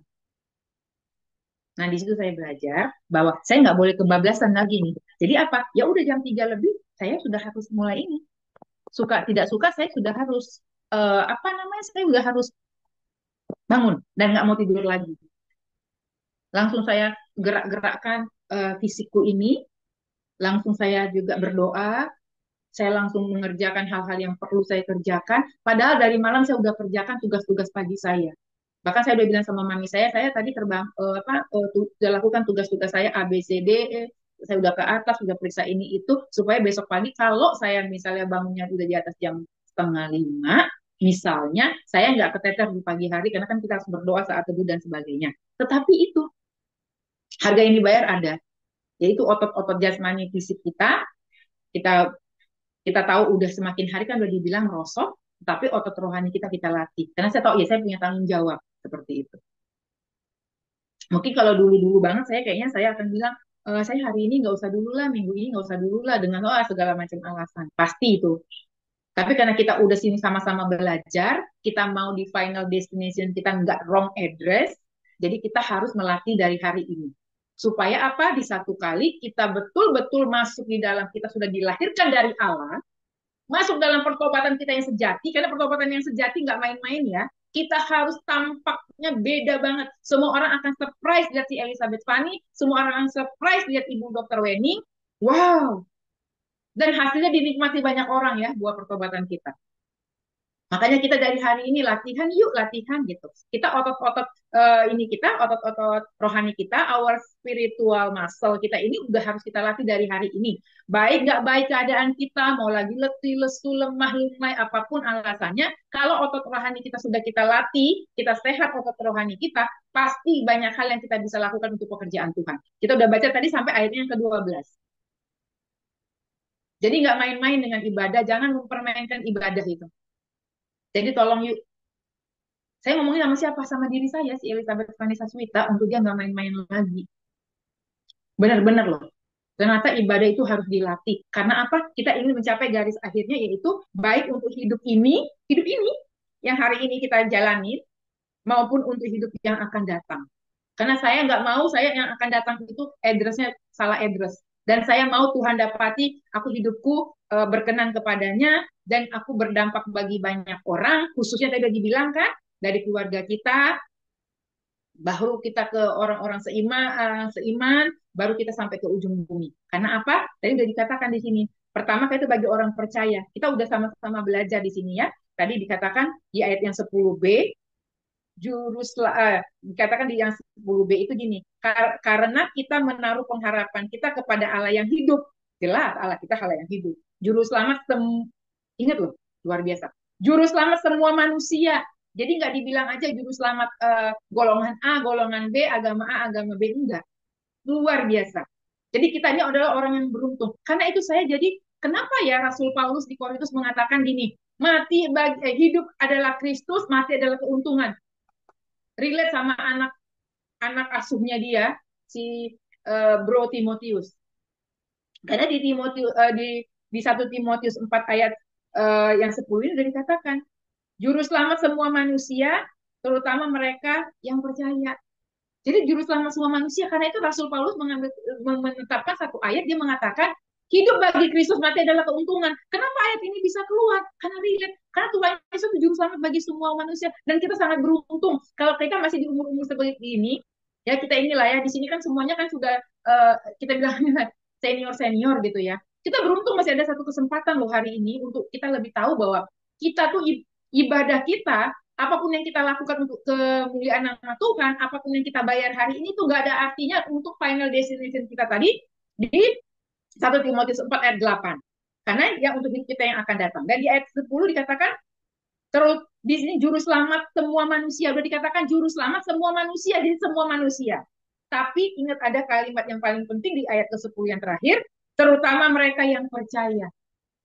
Nah, di situ saya belajar bahwa saya nggak boleh kebablasan lagi nih. Jadi apa? Ya udah jam 3 lebih, saya sudah harus mulai ini. Suka tidak suka, saya sudah harus, apa namanya, saya sudah harus bangun dan nggak mau tidur lagi. Langsung saya gerak-gerakkan fisikku ini, langsung saya juga berdoa, saya langsung mengerjakan hal-hal yang perlu saya kerjakan. Padahal dari malam saya udah kerjakan tugas-tugas pagi saya. Bahkan saya udah bilang sama mami saya tadi terbang sudah lakukan tugas-tugas saya A, B, C, D, E. Saya udah ke atas, sudah periksa ini itu, supaya besok pagi kalau saya misalnya bangunnya udah di atas jam 4:30, misalnya saya nggak keteter di pagi hari, karena kan kita harus berdoa saat teduh dan sebagainya. Tetapi itu harga yang dibayar ada, yaitu otot-otot jasmani fisik kita, kita kita tahu udah semakin hari kan udah dibilang merosot, tapi otot rohani kita kita latih. Karena saya tahu ya saya punya tanggung jawab seperti itu. Mungkin kalau dulu-dulu banget saya kayaknya saya akan bilang, saya hari ini nggak usah dulu lah, minggu ini nggak usah dulu lah, dengan segala macam alasan. Pasti itu. Tapi karena kita udah sini sama-sama belajar, kita mau di final destination kita nggak wrong address, jadi kita harus melatih dari hari ini. Supaya apa? Di satu kali kita betul-betul masuk di dalam, kita sudah dilahirkan dari Allah, masuk dalam pertobatan kita yang sejati, karena pertobatan yang sejati nggak main-main ya. Kita harus tampaknya beda banget. Semua orang akan surprise lihat si Elizabeth Fanny, semua orang akan surprise lihat Ibu Dr. Wenning. Wow, dan hasilnya dinikmati banyak orang ya, buah pertobatan kita. Makanya kita dari hari ini latihan, yuk latihan gitu. Kita otot-otot ini kita, otot-otot rohani kita, our spiritual muscle kita ini udah harus kita latih dari hari ini. Baik nggak baik keadaan kita, mau lagi letih, lesu, lemah, lemai, apapun alasannya, kalau otot rohani kita sudah kita latih, kita sehat otot rohani kita, pasti banyak hal yang kita bisa lakukan untuk pekerjaan Tuhan. Kita udah baca tadi sampai ayatnya yang ke-12. Jadi nggak main-main dengan ibadah, jangan mempermainkan ibadah itu. Jadi tolong yuk, saya ngomongin sama siapa? Sama diri saya, si Elizabeth Vanessa Swita, untuk dia nggak main-main lagi. Benar-benar loh. Ternyata ibadah itu harus dilatih. Karena apa? Kita ingin mencapai garis akhirnya, yaitu baik untuk hidup ini, yang hari ini kita jalanin, maupun untuk hidup yang akan datang. Karena saya nggak mau saya yang akan datang itu address-nya salah address. Dan saya mau Tuhan dapati aku hidupku berkenan kepadanya, dan aku berdampak bagi banyak orang, khususnya tadi dibilang kan, dari keluarga kita, baru kita ke orang-orang seiman, baru kita sampai ke ujung bumi. Karena apa? Tadi sudah dikatakan di sini. Pertama, itu bagi orang percaya. Kita udah sama-sama belajar di sini ya. Tadi dikatakan di ayat yang 10b, dikatakan di yang 10b itu gini, karena kita menaruh pengharapan kita kepada Allah yang hidup. Jelas Allah kita Allah yang hidup. Juru selamat, ingat loh, luar biasa. Juru selamat semua manusia. Jadi nggak dibilang aja juru selamat golongan A, golongan B, agama A, agama B, enggak. Luar biasa. Jadi kita ini adalah orang yang beruntung. Karena itu saya jadi, kenapa ya Rasul Paulus di Korintus mengatakan gini, hidup adalah Kristus, mati adalah keuntungan. Relate sama anak asuhnya dia, si Bro Timotius. Karena di Timotius di 1 Timotius 4 ayat yang 10 ini sudah dikatakan, juru selamat semua manusia, terutama mereka yang percaya. Jadi juru selamat semua manusia, karena itu Rasul Paulus menetapkan satu ayat, dia mengatakan, hidup bagi Kristus, mati adalah keuntungan. Kenapa ayat ini bisa keluar? Karena relate. Karena Tuhan Yesus itu juru selamat bagi semua manusia. Dan kita sangat beruntung. Kalau kita masih di umur-umur seperti ini, ya kita inilah ya, di sini kan semuanya kan sudah, kita bilang senior-senior gitu ya. Kita beruntung masih ada satu kesempatan loh hari ini, untuk kita lebih tahu bahwa kita tuh ibadah kita, apapun yang kita lakukan untuk kemuliaan nama Tuhan, apapun yang kita bayar hari ini tuh nggak ada artinya untuk final destination kita tadi di 1 Timotius 4 ayat 8. Karena yang untuk hidup kita yang akan datang. Dan di ayat 10 dikatakan, Di sini juru selamat semua manusia. Udah dikatakan juru selamat semua manusia, jadi semua manusia. Tapi ingat ada kalimat yang paling penting di ayat ke-10 yang terakhir, terutama mereka yang percaya.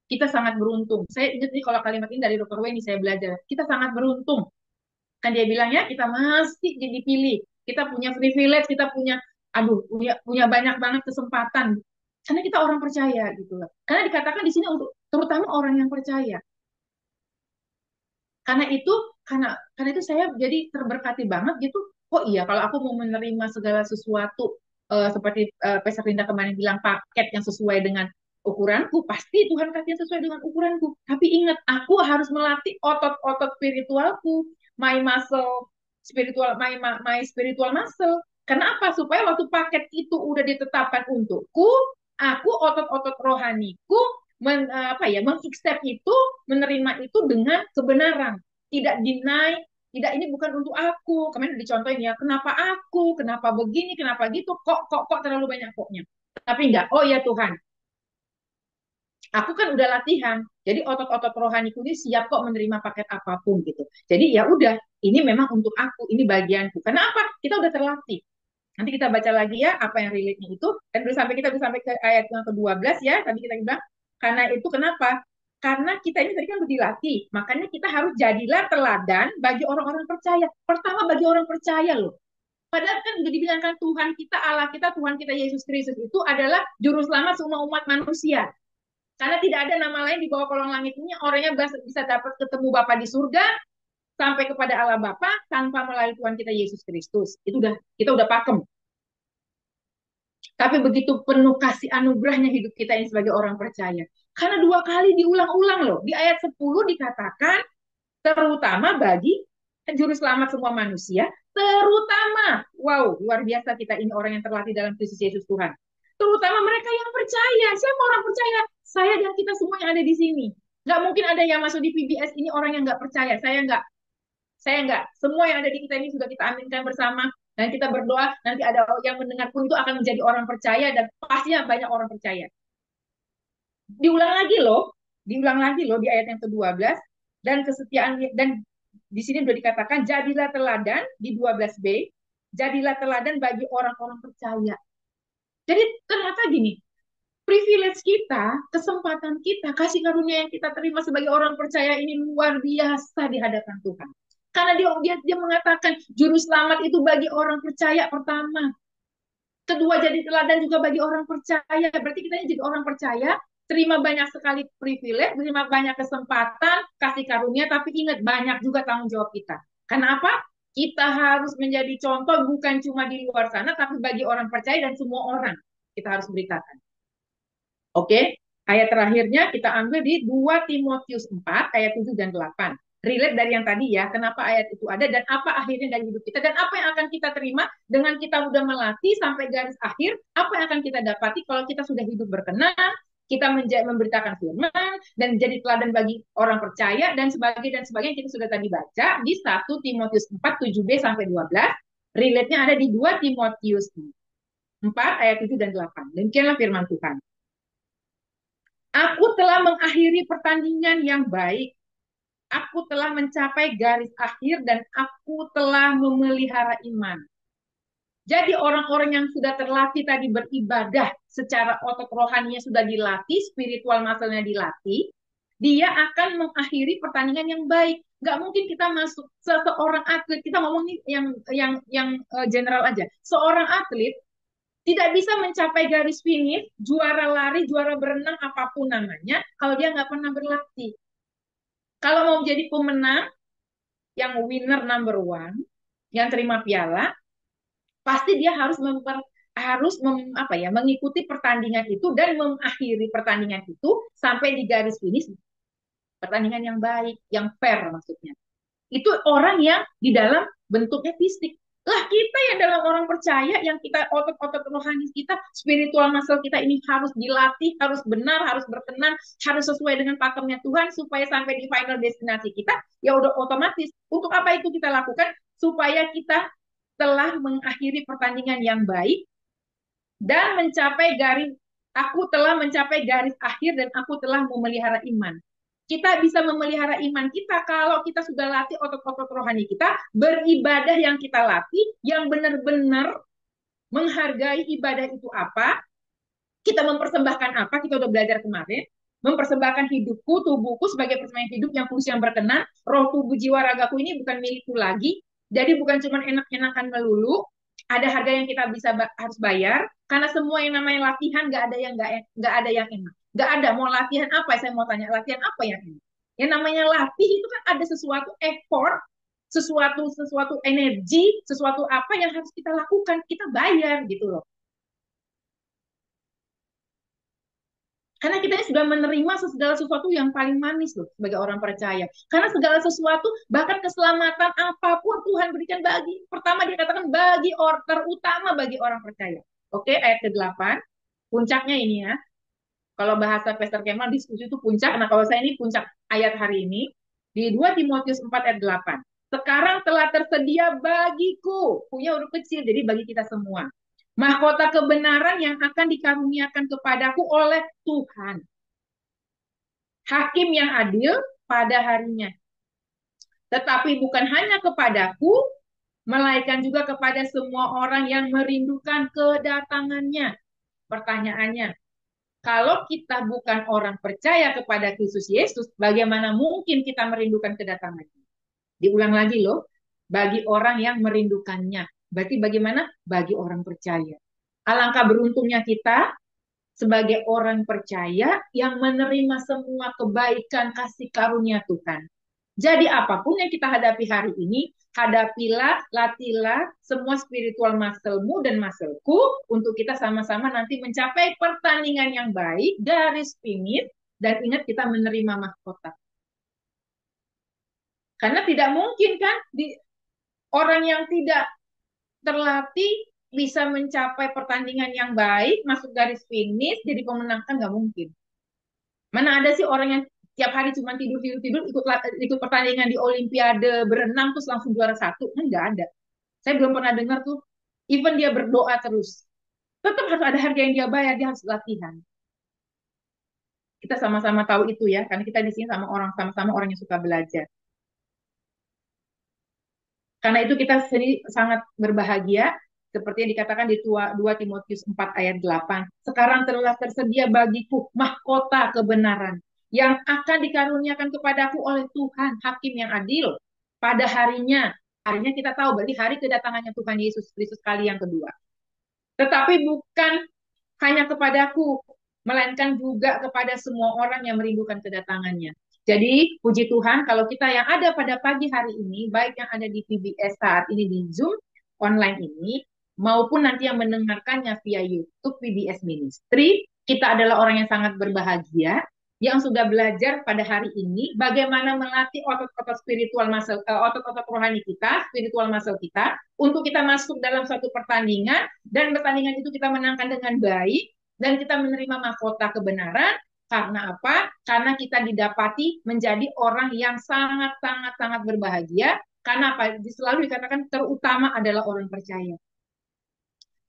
Kita sangat beruntung. Saya ingat nih kalau kalimat ini dari Dr. Weni saya belajar. Kita sangat beruntung. Kan dia bilang ya, kita masih dipilih. Kita punya privilege, kita punya punya banyak banget kesempatan. Karena kita orang percaya gitu loh. Karena dikatakan di sini untuk terutama orang yang percaya. Karena itu karena itu saya jadi terberkati banget gitu. Oh iya, kalau aku mau menerima segala sesuatu seperti Pastor Linda kemarin bilang paket yang sesuai dengan ukuranku, pasti Tuhan kasih yang sesuai dengan ukuranku. Tapi ingat, aku harus melatih otot-otot spiritualku, my muscle spiritual, my spiritual muscle. Kenapa? Supaya waktu paket itu udah ditetapkan untukku, aku otot-otot rohaniku mengaccept itu, menerima itu dengan kebenaran, tidak deny, tidak ini bukan untuk aku. Kemarin dicontohin ya, kenapa aku, kenapa begini, kenapa gitu, kok terlalu banyak koknya. Tapi enggak, oh ya Tuhan, aku kan udah latihan, jadi otot-otot rohaniku ini siap kok menerima paket apapun gitu. Jadi ya udah, ini memang untuk aku, ini bagianku. Karena apa? Kita udah terlatih. Nanti kita baca lagi ya apa yang relate-nya itu. Dan kita udah sampai ke ayat yang ke-12 ya. Tadi kita bilang, karena itu kenapa? Karena kita ini tadi kan udah dilatih. Makanya kita harus jadilah teladan bagi orang-orang percaya. Pertama bagi orang percaya loh. Padahal kan udah dibilang kan Tuhan kita, Allah kita, Tuhan kita Yesus Kristus itu adalah juru selamat semua umat manusia. Karena tidak ada nama lain di bawah kolong langit ini orangnya bisa dapat ketemu Bapa di surga sampai kepada Allah Bapa tanpa melalui Tuhan kita Yesus Kristus. Itu udah kita udah pakem. Tapi begitu penuh kasih anugerahnya hidup kita ini sebagai orang percaya. Karena 2 kali diulang-ulang loh. Di ayat 10 dikatakan, terutama bagi juru selamat semua manusia, terutama, wow, luar biasa kita ini orang yang terlatih dalam Kristus Yesus Tuhan. Terutama mereka yang percaya. Siapa orang percaya? Saya dan kita semua yang ada di sini. Gak mungkin ada yang masuk di PBS ini orang yang gak percaya. Saya enggak. Semua yang ada di kita ini sudah kita aminkan bersama dan kita berdoa nanti ada yang mendengar pun itu akan menjadi orang percaya dan pastinya banyak orang percaya. Diulang lagi loh di ayat yang ke-12 dan kesetiaan dan di sini sudah dikatakan jadilah teladan di 12b, jadilah teladan bagi orang-orang percaya. Jadi ternyata gini, privilege kita, kesempatan kita, kasih karunia yang kita terima sebagai orang percaya ini luar biasa di hadapan Tuhan. Karena dia mengatakan juru selamat itu bagi orang percaya pertama. Kedua jadi teladan juga bagi orang percaya. Berarti kita jadi orang percaya, terima banyak sekali privilege, terima banyak kesempatan, kasih karunia, tapi ingat banyak juga tanggung jawab kita. Karena apa? Kita harus menjadi contoh bukan cuma di luar sana, tapi bagi orang percaya dan semua orang kita harus beritakan. Oke, ayat terakhirnya kita ambil di 2 Timotius 4 ayat 7 dan 8. Relate dari yang tadi ya, kenapa ayat itu ada dan apa akhirnya dari hidup kita dan apa yang akan kita terima dengan kita sudah melatih sampai garis akhir, apa yang akan kita dapati kalau kita sudah hidup berkenan, kita memberitakan firman dan jadi teladan bagi orang percaya dan sebagainya kita sudah tadi baca di 1 Timotius 4 7b sampai 12. Relate-nya ada di 2 Timotius 4 ayat 7 dan 8. Demikianlah firman Tuhan. Aku telah mengakhiri pertandingan yang baik. Aku telah mencapai garis akhir dan aku telah memelihara iman. Jadi orang-orang yang sudah terlatih tadi beribadah secara otot rohaninya sudah dilatih, spiritual muscle-nya dilatih, dia akan mengakhiri pertandingan yang baik. Nggak mungkin kita masuk seorang atlet, kita ngomong nih yang general aja. Seorang atlet tidak bisa mencapai garis finish, juara lari, juara berenang, apapun namanya, kalau dia nggak pernah berlatih. Kalau mau jadi pemenang, yang winner number one, yang terima piala, pasti dia harus mengikuti pertandingan itu dan mengakhiri pertandingan itu sampai di garis finish pertandingan yang baik, yang fair maksudnya. Itu orang yang di dalam bentuknya fisik. Lah kita yang dalam orang percaya, yang kita otot-otot rohani kita, spiritual muscle kita ini harus dilatih, harus benar, harus berkenan, harus sesuai dengan pakemnya Tuhan, supaya sampai di final destinasi kita, ya udah otomatis. Untuk apa itu kita lakukan? Supaya kita telah mengakhiri pertandingan yang baik, dan aku telah mencapai garis akhir, dan aku telah memelihara iman. kita bisa memelihara iman kita kalau kita sudah latih otot-otot rohani kita, beribadah yang kita latih, yang benar-benar menghargai ibadah itu apa, kita mempersembahkan apa, kita udah belajar kemarin, mempersembahkan hidupku, tubuhku sebagai persembahan hidup yang kudus yang berkenan, roh tubuh jiwa ragaku ini bukan milikku lagi, jadi bukan cuma enak-enakan melulu, ada harga yang kita bisa harus bayar, karena semua yang namanya latihan nggak ada yang nggak ada yang enak, nggak ada mau latihan apa, saya mau tanya latihan apa yang enak, yang namanya latih itu kan ada sesuatu effort, sesuatu energi, sesuatu apa yang harus kita lakukan, kita bayar gitu loh. Karena kita sudah menerima segala sesuatu yang paling manis loh sebagai orang percaya. Karena segala sesuatu, bahkan keselamatan apapun Tuhan berikan bagi. Pertama dia katakan bagi orang terutama bagi orang percaya. Oke, ayat ke-8. Puncaknya ini ya. Kalau bahasa Pastor Kemal diskusi itu puncak. Nah, kalau saya ini puncak ayat hari ini di 2 Timotius 4 ayat 8. Sekarang telah tersedia bagiku, punya huruf kecil, jadi bagi kita semua, mahkota kebenaran yang akan dikaruniakan kepadaku oleh Tuhan, hakim yang adil pada harinya. Tetapi bukan hanya kepadaku, melainkan juga kepada semua orang yang merindukan kedatangannya. Pertanyaannya, kalau kita bukan orang percaya kepada Kristus Yesus, bagaimana mungkin kita merindukan kedatangannya? Diulang lagi loh, bagi orang yang merindukannya. Berarti bagaimana? Bagi orang percaya. Alangkah beruntungnya kita sebagai orang percaya yang menerima semua kebaikan kasih karunia Tuhan. Jadi apapun yang kita hadapi hari ini, hadapilah, latilah semua spiritual muscle-mu dan muscle-ku untuk kita sama-sama nanti mencapai pertandingan yang baik, garis finish, dan ingat kita menerima mahkota. Karena tidak mungkin kan orang yang tidak terlatih bisa mencapai pertandingan yang baik, masuk garis finish, jadi pemenang, kan nggak mungkin. Mana ada sih orang yang tiap hari cuma tidur ikut pertandingan di Olimpiade berenang terus langsung juara satu, kan nggak ada. Saya belum pernah dengar tuh. Even dia berdoa terus, tetap harus ada harga yang dia bayar, dia harus latihan. Kita sama-sama tahu itu ya, karena kita di sini sama-sama orang yang suka belajar. Karena itu kita sendiri sangat berbahagia, seperti yang dikatakan di 2 Timotius 4 ayat 8. Sekarang telah tersedia bagiku mahkota kebenaran yang akan dikaruniakan kepadaku oleh Tuhan, hakim yang adil. Pada harinya kita tahu berarti hari kedatangannya Tuhan Yesus Kristus kali yang kedua. Tetapi bukan hanya kepadaku, melainkan juga kepada semua orang yang merindukan kedatangannya. Jadi, puji Tuhan, kalau kita yang ada pada pagi hari ini, baik yang ada di VBS saat ini di Zoom online ini, maupun nanti yang mendengarkannya via YouTube VBS Ministry, kita adalah orang yang sangat berbahagia, yang sudah belajar pada hari ini bagaimana melatih otot-otot spiritual muscle, otot-otot rohani kita, spiritual muscle kita, untuk kita masuk dalam suatu pertandingan, dan pertandingan itu kita menangkan dengan baik, dan kita menerima mahkota kebenaran. Karena apa? Karena kita didapati menjadi orang yang sangat-sangat berbahagia. Karena apa? Selalu dikatakan terutama adalah orang percaya.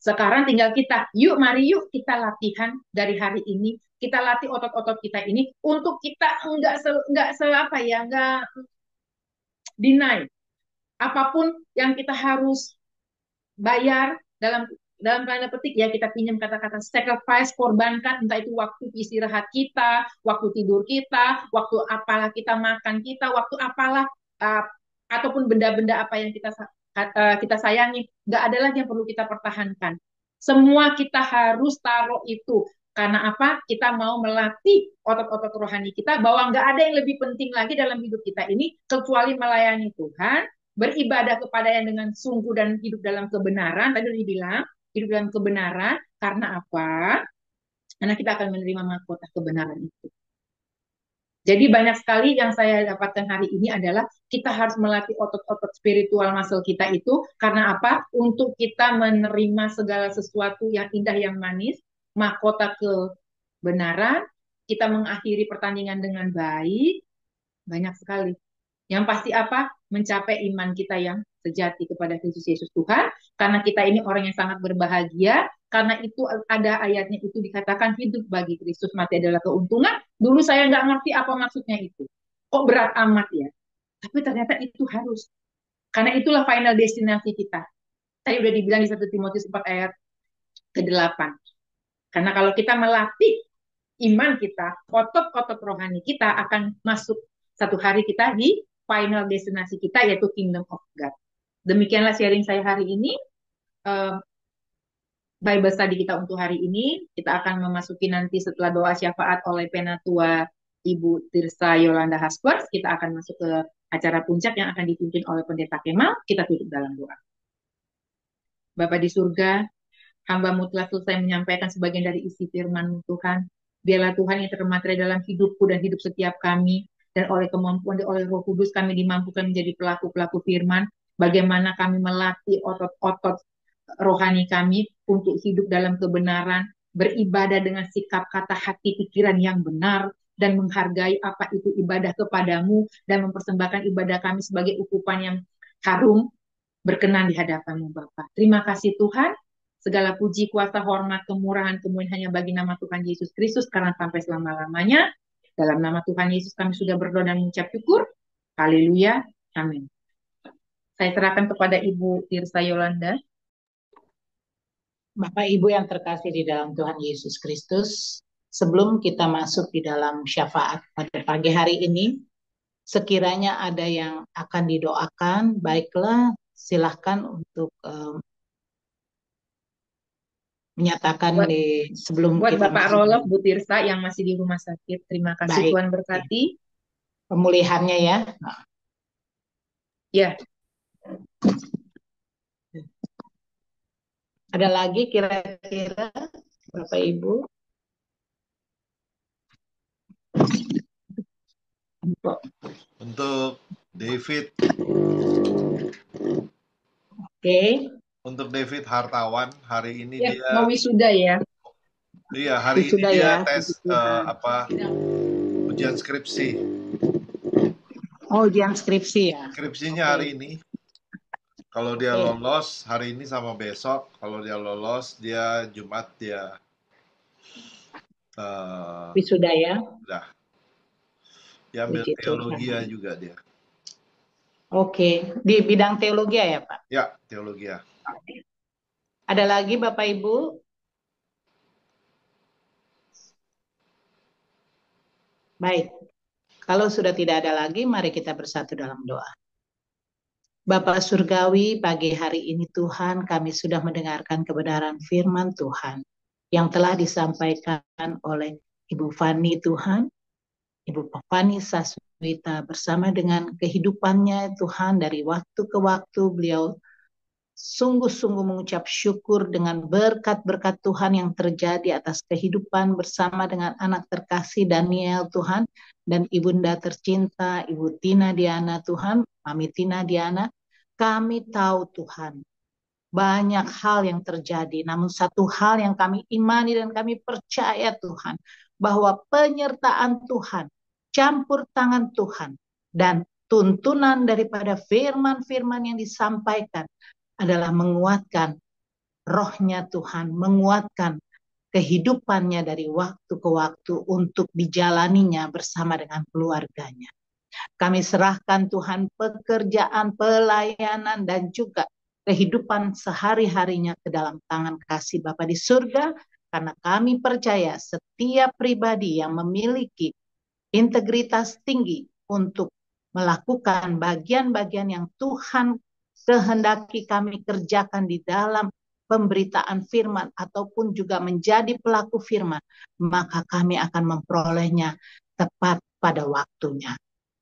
Sekarang tinggal kita, mari yuk kita latihan dari hari ini. Kita latih otot-otot kita ini untuk kita enggak deny apapun yang kita harus bayar dalam tanda petik ya, kita pinjam kata-kata sacrifice, korbankan, entah itu waktu istirahat kita, waktu tidur kita, waktu apalah kita makan kita, waktu apalah ataupun benda-benda apa yang kita sayangi, nggak ada lagi yang perlu kita pertahankan. Semua kita harus taruh itu. Karena apa? Kita mau melatih otot-otot rohani kita bahwa nggak ada yang lebih penting lagi dalam hidup kita ini kecuali melayani Tuhan, beribadah kepada yang dengan sungguh dan hidup dalam kebenaran. Tadi udah dibilang, hidup dalam kebenaran. Karena apa? Karena kita akan menerima mahkota kebenaran itu. Jadi banyak sekali yang saya dapatkan hari ini adalah kita harus melatih otot-otot spiritual muscle kita itu. Karena apa? Untuk kita menerima segala sesuatu yang indah, yang manis, mahkota kebenaran, kita mengakhiri pertandingan dengan baik, banyak sekali. Yang pasti apa? Mencapai iman kita yang sejati kepada Kristus Yesus Tuhan. Karena kita ini orang yang sangat berbahagia, Karena itu ada ayatnya itu dikatakan hidup bagi Kristus, mati adalah keuntungan. Dulu saya nggak ngerti apa maksudnya itu. Kok berat amat ya? Tapi ternyata itu harus. Karena itulah final destinasi kita. Tadi udah dibilang di 1 Timotius 4 ayat ke-8. Karena kalau kita melatih iman kita, otot-otot rohani kita akan masuk satu hari kita di final destinasi kita, yaitu Kingdom of God. Demikianlah sharing saya hari ini. Bible study kita untuk hari ini. Kita akan memasuki nanti setelah doa syafaat oleh Penatua Ibu Tirsa Yolanda Haspers. Kita akan masuk ke acara puncak yang akan dipimpin oleh Pendeta Kemal. Kita tutup dalam doa. Bapa di surga, hamba-Mu telah selesai menyampaikan sebagian dari isi firman Tuhan. Biarlah Tuhan yang termaterai dalam hidupku dan hidup setiap kami, dan oleh kemampuan oleh Roh Kudus kami dimampukan menjadi pelaku-pelaku firman. Bagaimana kami melatih otot-otot rohani kami untuk hidup dalam kebenaran, beribadah dengan sikap kata hati pikiran yang benar, dan menghargai apa itu ibadah kepadamu, dan mempersembahkan ibadah kami sebagai ukupan yang harum, berkenan di hadapan-Mu Bapa. Terima kasih Tuhan. Segala puji, kuasa, hormat, kemurahan, kemuliaan hanya bagi nama Tuhan Yesus Kristus karena sampai selama-lamanya. Dalam nama Tuhan Yesus kami sudah berdoa dan mengucap syukur. Haleluya. Amin. Saya serahkan kepada Ibu Tirsa Yolanda. Bapak Ibu yang terkasih di dalam Tuhan Yesus Kristus, sebelum kita masuk di dalam syafaat pada pagi hari ini, sekiranya ada yang akan didoakan, baiklah silahkan untuk menyatakan Buat, sebelum buat kita Bapak masuk. Rolof, Bu Tirsa yang masih di rumah sakit. Terima kasih. Baik. Tuhan berkati. Pemulihannya ya. Ya. Ada lagi kira-kira Bapak Ibu? Untuk David. Oke. Untuk David Hartawan, hari ini Ya, dia mau wisuda ya. Iya, hari Wisuda ini dia ya, tes ujian skripsi. Oh, ujian skripsi ya. Skripsinya hari ini. Kalau dia lolos hari ini sama besok, kalau dia lolos dia Jumat dia wisuda ya. udah. Dia ambil Puji teologi Tuhan. juga dia. Oke, di bidang teologi ya Pak? Ya, teologi. Ada lagi Bapak Ibu? Baik, kalau sudah tidak ada lagi, mari kita bersatu dalam doa. Bapa Surgawi, pagi hari ini Tuhan, kami sudah mendengarkan kebenaran firman Tuhan yang telah disampaikan oleh Ibu Fani Tuhan, Ibu Fani Saswita bersama dengan kehidupannya Tuhan dari waktu ke waktu beliau sungguh-sungguh mengucap syukur dengan berkat-berkat Tuhan yang terjadi atas kehidupan bersama dengan anak terkasih Daniel Tuhan dan ibunda tercinta Ibu Tina Diana Tuhan, Mami Tina Diana. Kami tahu Tuhan banyak hal yang terjadi, namun satu hal yang kami imani dan kami percaya Tuhan bahwa penyertaan Tuhan, campur tangan Tuhan dan tuntunan daripada firman-firman yang disampaikan adalah menguatkan rohnya Tuhan, menguatkan kehidupannya dari waktu ke waktu untuk dijalaninya bersama dengan keluarganya. Kami serahkan Tuhan pekerjaan, pelayanan, dan juga kehidupan sehari-harinya ke dalam tangan kasih Bapa di surga, karena kami percaya setiap pribadi yang memiliki integritas tinggi untuk melakukan bagian-bagian yang Tuhan kehendaki kami kerjakan di dalam pemberitaan firman ataupun juga menjadi pelaku firman, maka kami akan memperolehnya tepat pada waktunya.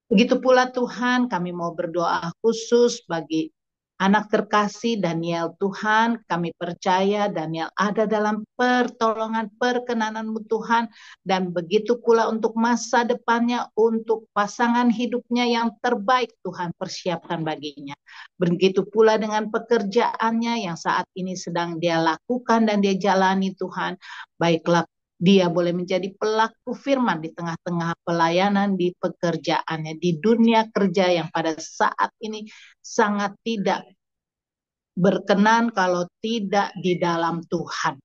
Begitu pula Tuhan, kami mau berdoa khusus bagi anak terkasih Daniel Tuhan. Kami percaya Daniel ada dalam pertolongan perkenanan-Mu Tuhan. Dan begitu pula untuk masa depannya, untuk pasangan hidupnya yang terbaik Tuhan persiapkan baginya. Begitu pula dengan pekerjaannya yang saat ini sedang dia lakukan dan dia jalani Tuhan. Baiklah, dia boleh menjadi pelaku firman di tengah-tengah pelayanan di pekerjaannya, di dunia kerja yang pada saat ini sangat tidak berkenan kalau tidak di dalam Tuhan.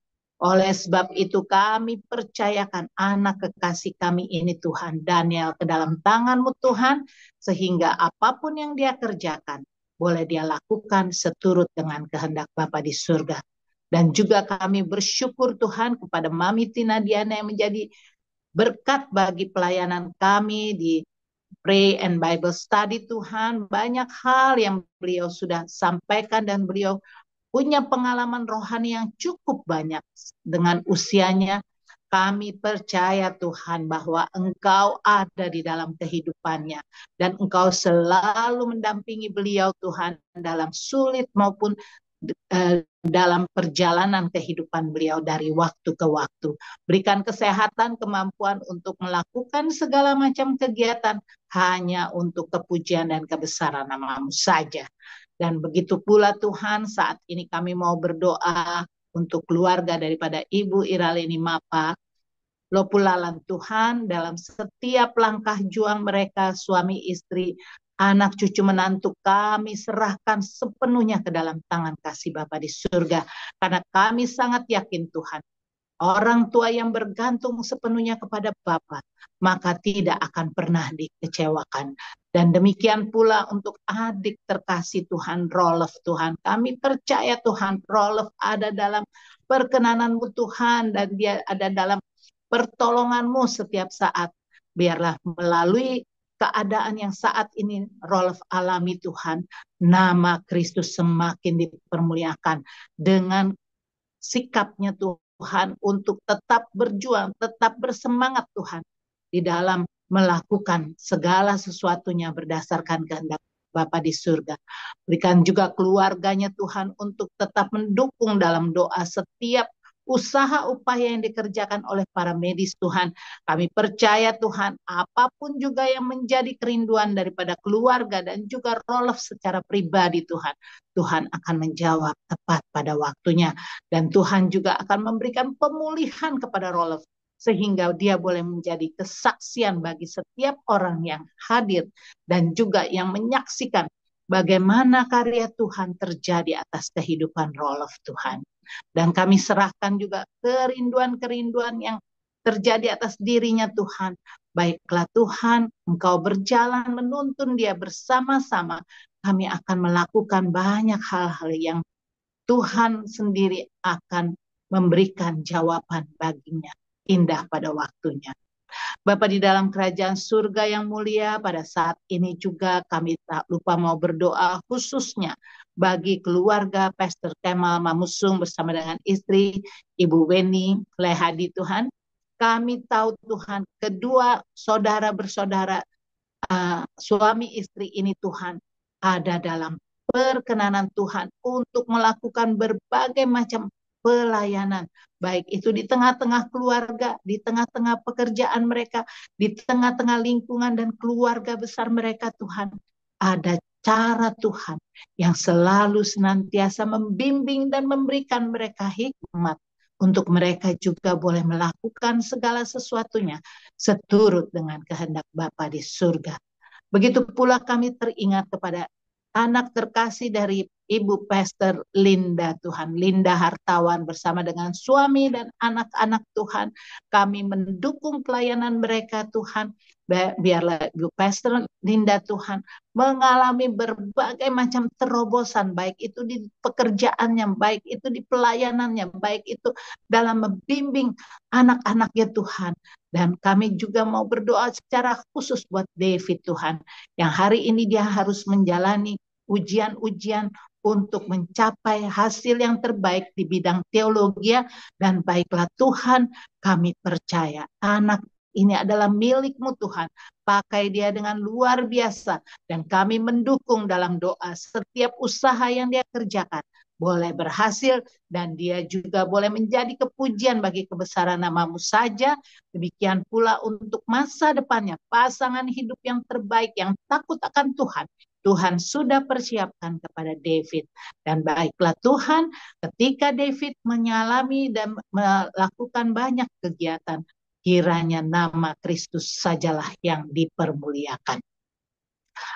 Oleh sebab itu kami percayakan anak kekasih kami ini Tuhan, Daniel, ke dalam tangan-Mu Tuhan, sehingga apapun yang dia kerjakan, boleh dia lakukan seturut dengan kehendak Bapa di surga. Dan juga kami bersyukur Tuhan kepada Mami Tina Diana yang menjadi berkat bagi pelayanan kami di Pray and Bible Study Tuhan. Banyak hal yang beliau sudah sampaikan dan beliau punya pengalaman rohani yang cukup banyak dengan usianya. Kami percaya Tuhan bahwa Engkau ada di dalam kehidupannya dan Engkau selalu mendampingi beliau Tuhan dalam sulit maupun dalam perjalanan kehidupan beliau dari waktu ke waktu. Berikan kesehatan, kemampuan untuk melakukan segala macam kegiatan hanya untuk kepujian dan kebesaran nama-Mu saja. Dan begitu pula Tuhan, saat ini kami mau berdoa untuk keluarga daripada Ibu Iralini Mapa. Lopulalan Tuhan dalam setiap langkah juang mereka, suami istri, anak cucu menantu, kami serahkan sepenuhnya ke dalam tangan kasih Bapa di surga. Karena kami sangat yakin Tuhan, orang tua yang bergantung sepenuhnya kepada Bapa, maka tidak akan pernah dikecewakan. Dan demikian pula untuk adik terkasih Tuhan, Rolof Tuhan. Kami percaya Tuhan, Rolof ada dalam perkenanan-Mu Tuhan, dan dia ada dalam pertolongan-Mu setiap saat. Biarlah melalui keadaan yang saat ini Rolof alami Tuhan, nama Kristus semakin dipermuliakan dengan sikapnya Tuhan untuk tetap berjuang, tetap bersemangat Tuhan di dalam melakukan segala sesuatunya berdasarkan kehendak Bapa di surga. Berikan juga keluarganya Tuhan untuk tetap mendukung dalam doa setiap usaha upaya yang dikerjakan oleh para medis Tuhan. Kami percaya Tuhan, apapun juga yang menjadi kerinduan daripada keluarga dan juga Rolof secara pribadi Tuhan, Tuhan akan menjawab tepat pada waktunya. Dan Tuhan juga akan memberikan pemulihan kepada Rolof, sehingga dia boleh menjadi kesaksian bagi setiap orang yang hadir dan juga yang menyaksikan bagaimana karya Tuhan terjadi atas kehidupan Rolof Tuhan. Dan kami serahkan juga kerinduan-kerinduan yang terjadi atas dirinya Tuhan. Baiklah Tuhan, Engkau berjalan menuntun dia bersama-sama. Kami akan melakukan banyak hal-hal yang Tuhan sendiri akan memberikan jawaban baginya. Indah pada waktunya. Bapa di dalam kerajaan surga yang mulia, pada saat ini juga kami tak lupa mau berdoa khususnya bagi keluarga Pastor Kemal Mamusung bersama dengan istri Ibu Weni Lehadi Tuhan. Kami tahu Tuhan, kedua saudara bersaudara suami istri ini Tuhan ada dalam perkenanan Tuhan untuk melakukan berbagai macam pelayanan, baik itu di tengah-tengah keluarga, di tengah-tengah pekerjaan mereka, di tengah-tengah lingkungan dan keluarga besar mereka Tuhan. Ada cara Tuhan yang selalu senantiasa membimbing dan memberikan mereka hikmat untuk mereka juga boleh melakukan segala sesuatunya seturut dengan kehendak Bapa di surga. Begitu pula kami teringat kepada anak terkasih dari Ibu Pastor Linda Tuhan, Linda Hartawan bersama dengan suami dan anak-anak Tuhan. Kami mendukung pelayanan mereka Tuhan. Biarlah Ibu Pastor Linda Tuhan mengalami berbagai macam terobosan, baik itu di pekerjaannya, baik itu di pelayanannya, baik itu dalam membimbing anak-anaknya Tuhan. Dan kami juga mau berdoa secara khusus buat David Tuhan, yang hari ini dia harus menjalani ujian-ujian untuk mencapai hasil yang terbaik di bidang teologi. Dan baiklah Tuhan, kami percaya anak ini adalah milik-Mu Tuhan. Pakai dia dengan luar biasa. Dan kami mendukung dalam doa setiap usaha yang dia kerjakan boleh berhasil dan dia juga boleh menjadi kepujian bagi kebesaran nama-Mu saja. Demikian pula untuk masa depannya, pasangan hidup yang terbaik yang takut akan Tuhan. Tuhan sudah persiapkan kepada David. Dan baiklah Tuhan, ketika David menyalami dan melakukan banyak kegiatan, kiranya nama Kristus sajalah yang dipermuliakan.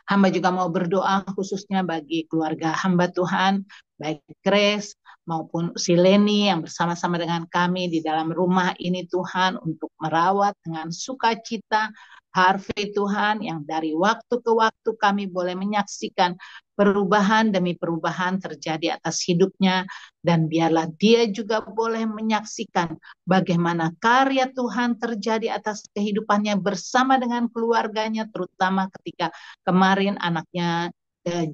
Hamba juga mau berdoa khususnya bagi keluarga hamba Tuhan, baik Grace maupun si Leni yang bersama-sama dengan kami di dalam rumah ini Tuhan untuk merawat dengan sukacita Harvey Tuhan yang dari waktu ke waktu kami boleh menyaksikan perubahan demi perubahan terjadi atas hidupnya dan biarlah dia juga boleh menyaksikan bagaimana karya Tuhan terjadi atas kehidupannya bersama dengan keluarganya terutama ketika kemarin anaknya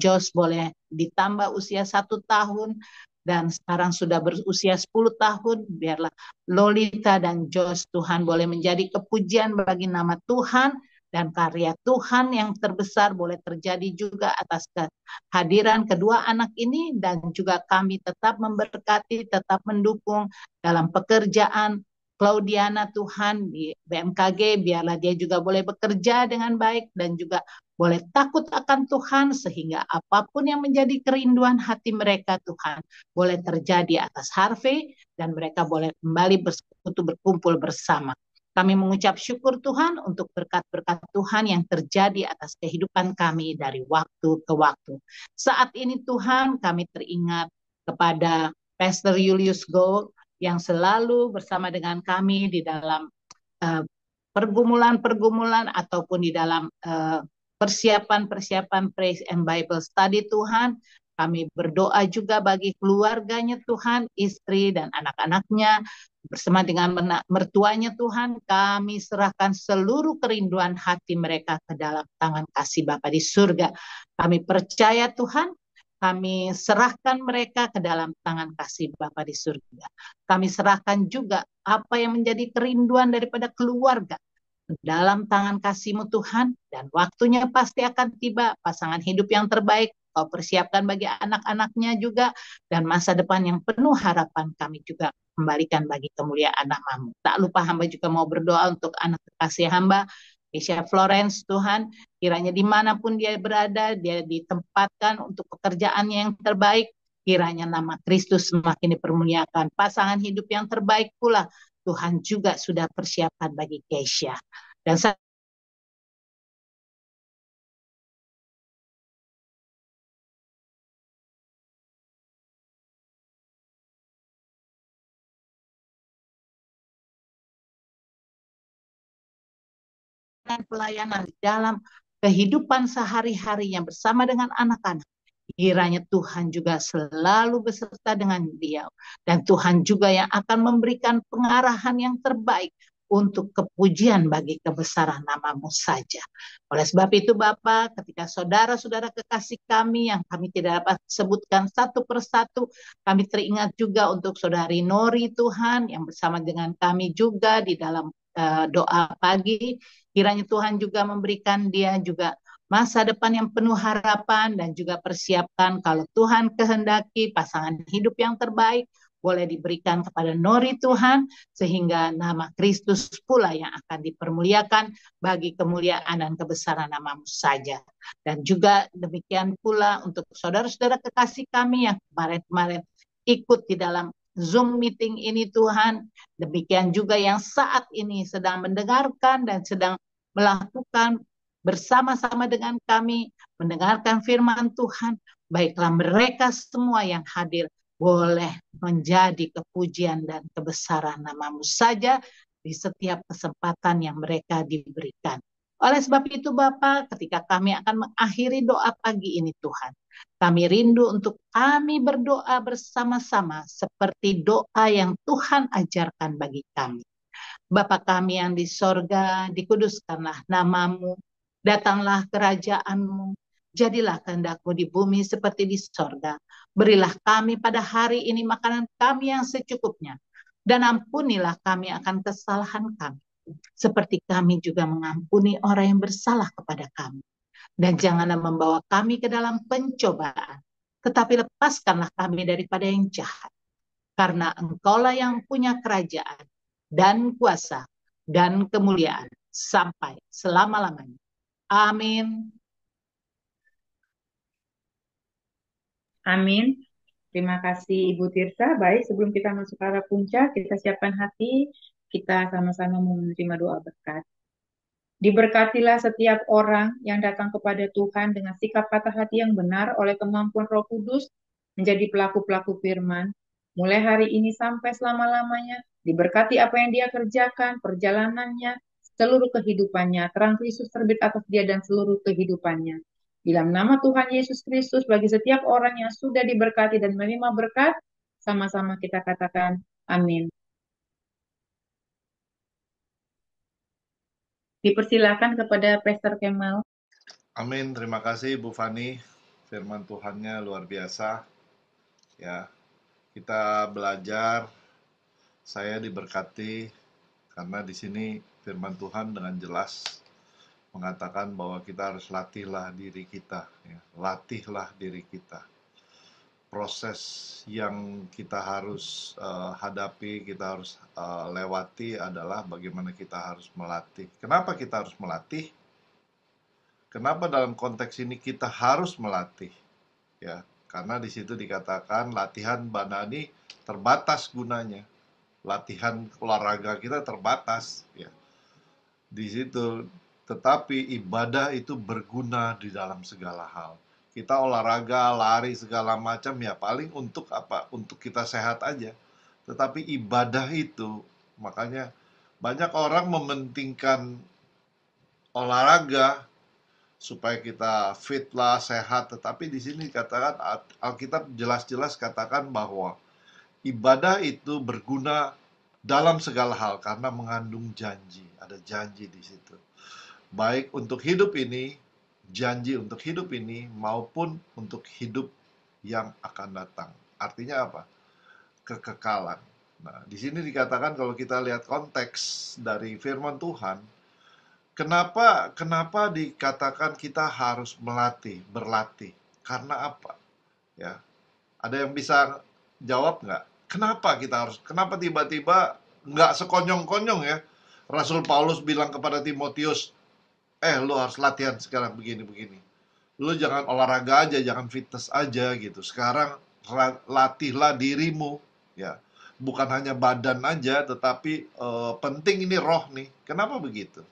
Josh boleh ditambah usia 1 tahun dan sekarang sudah berusia 10 tahun. Biarlah Lolita dan Josh Tuhan boleh menjadi kepujian bagi nama Tuhan dan karya Tuhan yang terbesar boleh terjadi juga atas kehadiran kedua anak ini dan juga kami tetap memberkati, tetap mendukung dalam pekerjaan Claudiana Tuhan di BMKG, biarlah dia juga boleh bekerja dengan baik dan juga boleh takut akan Tuhan sehingga apapun yang menjadi kerinduan hati mereka Tuhan boleh terjadi atas Harvey dan mereka boleh kembali bersekutu berkumpul bersama. Kami mengucap syukur Tuhan untuk berkat-berkat Tuhan yang terjadi atas kehidupan kami dari waktu ke waktu. Saat ini Tuhan kami teringat kepada Pastor Julius Gold yang selalu bersama dengan kami di dalam pergumulan-pergumulan ataupun di dalam persiapan-persiapan Praise and Bible Study Tuhan. Kami berdoa juga bagi keluarganya Tuhan, istri dan anak-anaknya, bersama dengan mertuanya Tuhan, kami serahkan seluruh kerinduan hati mereka ke dalam tangan kasih Bapa di surga. Kami percaya Tuhan, kami serahkan mereka ke dalam tangan kasih Bapa di surga. Kami serahkan juga apa yang menjadi kerinduan daripada keluarga dalam tangan kasih-Mu Tuhan, dan waktunya pasti akan tiba pasangan hidup yang terbaik Kau persiapkan bagi anak-anaknya juga, dan masa depan yang penuh harapan kami juga kembalikan bagi kemuliaan nama-Mu. Tak lupa hamba juga mau berdoa untuk anak kekasih hamba Keisha Florence Tuhan, kiranya dimanapun dia berada, dia ditempatkan untuk pekerjaannya yang terbaik, kiranya nama Kristus semakin dipermuliakan. Pasangan hidup yang terbaik pula Tuhan juga sudah persiapkan bagi Keisha. Dan pelayanan di dalam kehidupan sehari-harinya bersama dengan anak-anak. Kiranya Tuhan juga selalu beserta dengan dia. Dan Tuhan juga yang akan memberikan pengarahan yang terbaik untuk kepujian bagi kebesaran nama-Mu saja. Oleh sebab itu Bapa, ketika saudara-saudara kekasih kami yang kami tidak dapat sebutkan satu persatu, kami teringat juga untuk saudari Nori Tuhan yang bersama dengan kami juga di dalam doa pagi. Kiranya Tuhan juga memberikan dia juga masa depan yang penuh harapan dan juga persiapkan kalau Tuhan kehendaki pasangan hidup yang terbaik boleh diberikan kepada Nori Tuhan sehingga nama Kristus pula yang akan dipermuliakan bagi kemuliaan dan kebesaran nama-Mu saja. Dan juga demikian pula untuk saudara-saudara kekasih kami yang kemarin-kemarin ikut di dalam Zoom meeting ini Tuhan, demikian juga yang saat ini sedang mendengarkan dan sedang melakukan bersama-sama dengan kami mendengarkan firman Tuhan, baiklah mereka semua yang hadir boleh menjadi kepujian dan kebesaran nama-Mu saja di setiap kesempatan yang mereka diberikan. Oleh sebab itu Bapa, ketika kami akan mengakhiri doa pagi ini Tuhan, kami rindu untuk kami berdoa bersama-sama seperti doa yang Tuhan ajarkan bagi kami. Bapa kami yang di sorga, dikuduskanlah nama-Mu, datanglah kerajaan-Mu, jadilah kehendak-Mu di bumi seperti di sorga. Berilah kami pada hari ini makanan kami yang secukupnya, dan ampunilah kami akan kesalahan kami, seperti kami juga mengampuni orang yang bersalah kepada kami. Dan janganlah membawa kami ke dalam pencobaan, tetapi lepaskanlah kami daripada yang jahat. Karena Engkaulah yang punya kerajaan, dan kuasa, dan kemuliaan, sampai selama-lamanya. Amin. Amin. Terima kasih Ibu Tirsa. Baik, sebelum kita masuk ke arah puncak, kita siapkan hati, kita sama-sama menerima doa berkat. Diberkatilah setiap orang yang datang kepada Tuhan dengan sikap patah hati yang benar oleh kemampuan Roh Kudus menjadi pelaku-pelaku firman. mulai hari ini sampai selama-lamanya. Diberkati apa yang dia kerjakan, perjalanannya, seluruh kehidupannya. Terang Kristus terbit atas dia dan seluruh kehidupannya. Dalam nama Tuhan Yesus Kristus, bagi setiap orang yang sudah diberkati dan menerima berkat, sama-sama kita katakan amin. Dipersilakan kepada Pastor Kemal. Amin. Terima kasih Bu Fani. Firman Tuhannya luar biasa. Ya, kita belajar. Saya diberkati karena di sini firman Tuhan dengan jelas mengatakan bahwa kita harus latihlah diri kita, ya. Latihlah diri kita. Proses yang kita harus hadapi, kita harus lewati adalah bagaimana kita harus melatih. Kenapa kita harus melatih? Kenapa dalam konteks ini kita harus melatih? Ya, karena di situ dikatakan latihan badani terbatas gunanya. Latihan olahraga kita terbatas, ya. Di situ, tetapi ibadah itu berguna di dalam segala hal. Kita olahraga, lari segala macam ya paling untuk apa? Untuk kita sehat aja. Tetapi ibadah itu, makanya banyak orang mementingkan olahraga supaya kita fit lah, sehat. Tetapi di sini dikatakan Alkitab jelas-jelas katakan bahwa ibadah itu berguna dalam segala hal karena mengandung janji. Ada janji di situ. Baik untuk hidup ini, janji untuk hidup ini, maupun untuk hidup yang akan datang. Artinya apa? Kekekalan. Nah, di sini dikatakan kalau kita lihat konteks dari firman Tuhan, kenapa dikatakan kita harus berlatih? Karena apa? Ya, ada yang bisa jawab nggak? Kenapa tiba-tiba nggak sekonyong-konyong ya? Rasul Paulus bilang kepada Timotius, lu harus latihan sekarang begini-begini. Lu jangan olahraga aja, jangan fitness aja gitu. Sekarang latihlah dirimu, ya. Bukan hanya badan aja, tetapi penting ini roh nih. Kenapa begitu?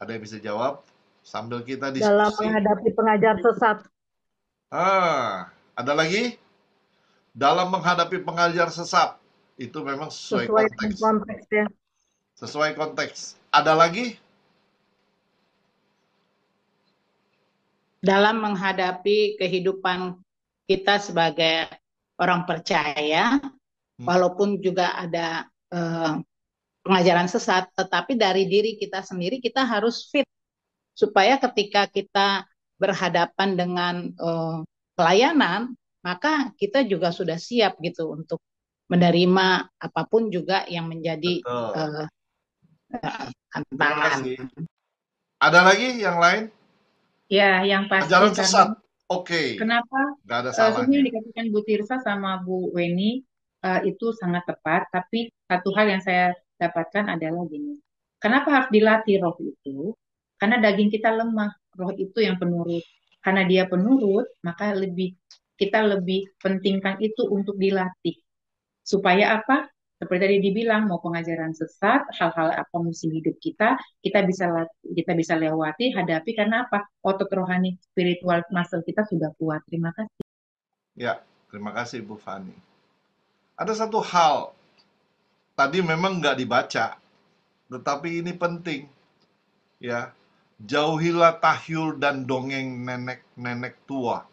Ada yang bisa jawab? Sambil kita Dalam diskusi. menghadapi pengajar sesat. Ada lagi? Dalam menghadapi pengajar sesat. Itu memang sesuai konteks. konteksnya. Sesuai konteks. Ada lagi? Dalam menghadapi kehidupan kita sebagai orang percaya, walaupun juga ada pengajaran sesat, tetapi dari diri kita sendiri kita harus fit supaya ketika kita berhadapan dengan pelayanan, maka kita juga sudah siap gitu untuk menerima apapun juga yang menjadi tantangan. Ada lagi yang lain? Ya, yang pasti ajaran sesat. Oke. Kenapa? Nggak ada salahnya. Sebenarnya dikatakan Bu Tirsa sama Bu Weni itu sangat tepat, tapi satu hal yang saya dapatkan adalah gini. Kenapa harus dilatih roh itu? Karena daging kita lemah, roh itu yang penurut. Karena dia penurut, maka kita lebih pentingkan itu untuk dilatih. Supaya apa? Seperti tadi dibilang, mau pengajaran sesat, hal-hal apa musim hidup kita bisa lewati, hadapi karena apa? Otot rohani, spiritual muscle kita sudah kuat. Terima kasih. Ya, terima kasih Bu Fani. Ada satu hal, tadi memang nggak dibaca, tetapi ini penting. Ya, jauhilah tahyul dan dongeng nenek-nenek tua.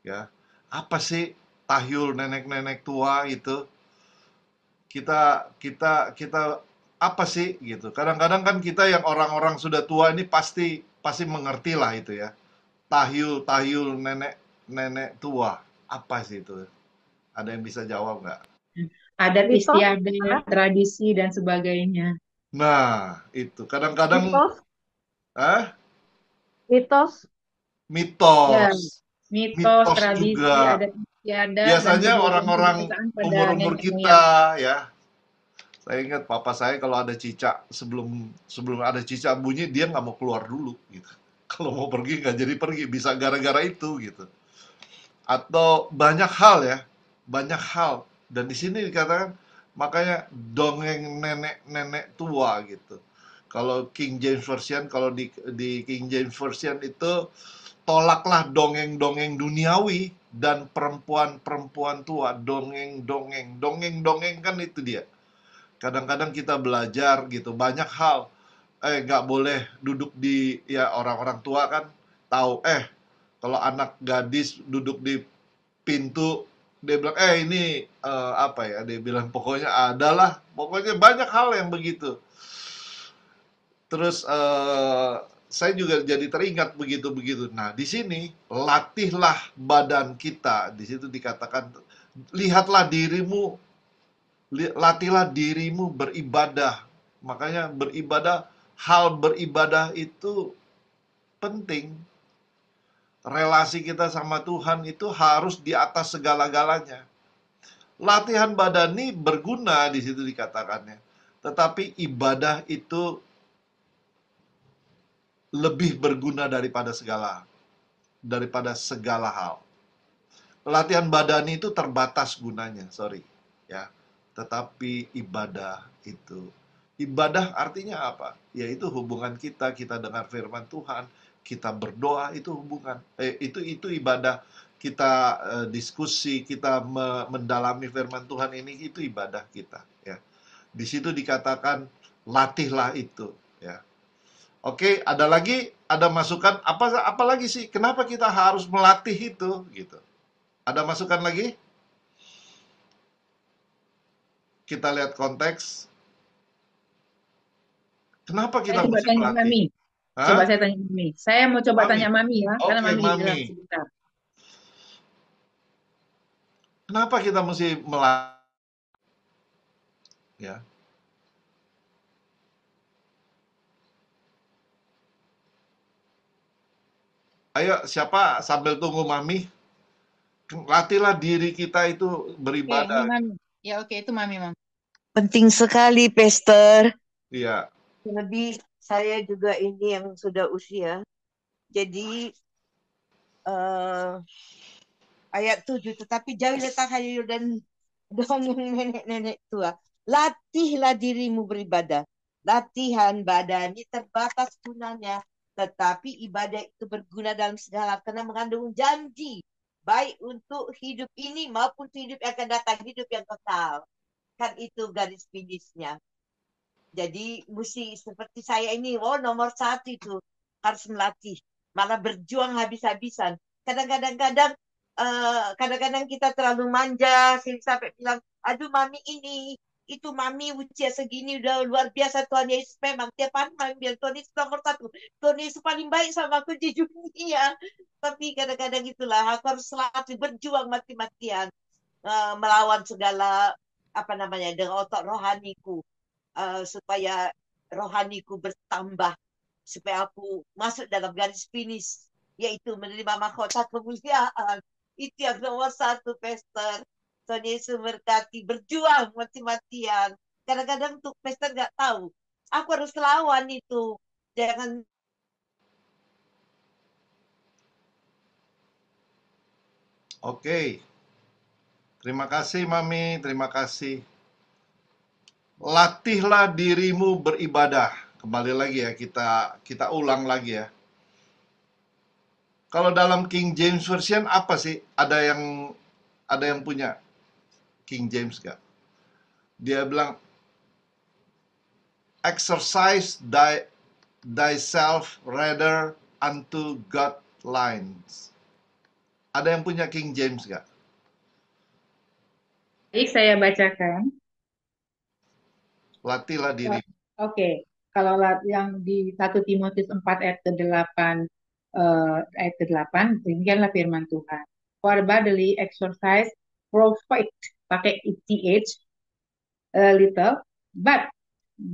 Ya, apa sih tahyul nenek-nenek tua itu? Kita apa sih gitu. Kadang-kadang kan kita yang orang-orang sudah tua ini pasti mengerti lah itu ya. Tahyul nenek tua. Apa sih itu? Ada yang bisa jawab nggak? Adat istiadat, tradisi dan sebagainya. Nah, itu kadang-kadang mitos. Ya, mitos, tradisi, juga. adat istiadat. Biasanya orang-orang umur-umur kita ya. Saya ingat papa saya kalau ada cicak, sebelum ada cicak bunyi dia nggak mau keluar dulu gitu. Kalau mau pergi nggak jadi pergi, bisa gara-gara itu gitu. Atau banyak hal ya, banyak hal. Dan di sini dikatakan makanya dongeng nenek-nenek tua gitu. Kalau King James Version, kalau di King James Version itu tolaklah dongeng-dongeng duniawi, dan perempuan-perempuan tua, dongeng-dongeng. Dongeng-dongeng kan itu dia. Kadang-kadang kita belajar gitu, banyak hal. Nggak boleh duduk di, ya orang-orang tua kan tahu, kalau anak gadis duduk di pintu, dia bilang, ini apa ya, dia bilang pokoknya adalah, pokoknya banyak hal yang begitu. Terus saya juga jadi teringat begitu-begitu. Nah, di sini latihlah badan kita. Di situ dikatakan, lihatlah dirimu, latihlah dirimu beribadah. Makanya beribadah, hal beribadah itu penting. Relasi kita sama Tuhan itu harus di atas segala-galanya. Latihan badani berguna di situ dikatakannya. Tetapi ibadah itu lebih berguna daripada segala hal. Latihan badani itu terbatas gunanya, ya. Tetapi ibadah artinya apa? Yaitu hubungan kita dengar firman Tuhan, kita berdoa, itu hubungan. Itu ibadah. Kita diskusi, kita mendalami firman Tuhan ini, itu ibadah kita, ya. Di situ dikatakan latihlah itu, ya. Oke, ada masukan apa lagi sih? Kenapa kita harus melatih itu gitu? Ada masukan lagi? Kita lihat konteks. Kenapa Saya kita coba mesti tanya melatih? Mami. Hah? Coba saya tanya Mami. Saya mau coba Mami. tanya Mami ya, karena Oke, Mami di dalam Mami. sebentar. Kenapa kita mesti melatih? Ya. Ayo, siapa sambil tunggu Mami? Latihlah diri kita itu Oke, ini beribadah. Mami. Ya oke, itu Mami, Mami. Penting sekali, Pastor. Iya. Lebih saya juga ini yang sudah usia. Jadi ayat 7, tetapi jauhi letak hayu dan dongeng nenek-nenek tua. Latihlah dirimu beribadah. Latihan badani terbatas gunanya, tetapi ibadah itu berguna dalam segala karena mengandung janji baik untuk hidup ini maupun hidup yang akan datang, hidup yang kekal. Kan itu garis finishnya. Jadi mesti seperti saya ini, nomor 1 itu harus melatih, malah berjuang habis-habisan. Kadang-kadang kita terlalu manja, sampai bilang, aduh mami ini, itu mami usia segini udah luar biasa. Tuhan Yesus memang tiap hari mami bilang Tuhan Yesus nomor 1, Tuhan Yesus paling baik sama aku di dunia. Tapi kadang-kadang itulah aku harus selalu berjuang mati-matian melawan segala dengan otot rohaniku. Supaya rohaniku bertambah, supaya aku masuk dalam garis finish, yaitu menerima mahkota kemuliaan. Itu yang nomor 1, Pastor. Tuhan Yesus berkati, berjuang mati-matian. Kadang-kadang tuh Pastor nggak tahu, aku harus lawan itu. Jangan. Oke. Terima kasih Mami, terima kasih. Latihlah dirimu beribadah. Kembali lagi ya, kita ulang lagi ya. Kalau dalam King James Version apa sih? Ada yang punya King James gak? Dia bilang, exercise thyself rather unto God lines. Ada yang punya King James gak? Baik, saya bacakan. Latihlah diri. Oke, kalau yang di 1 Timotius 4 ayat ke-8, demikianlah firman Tuhan. For bodily exercise profit, pakai eth, little, but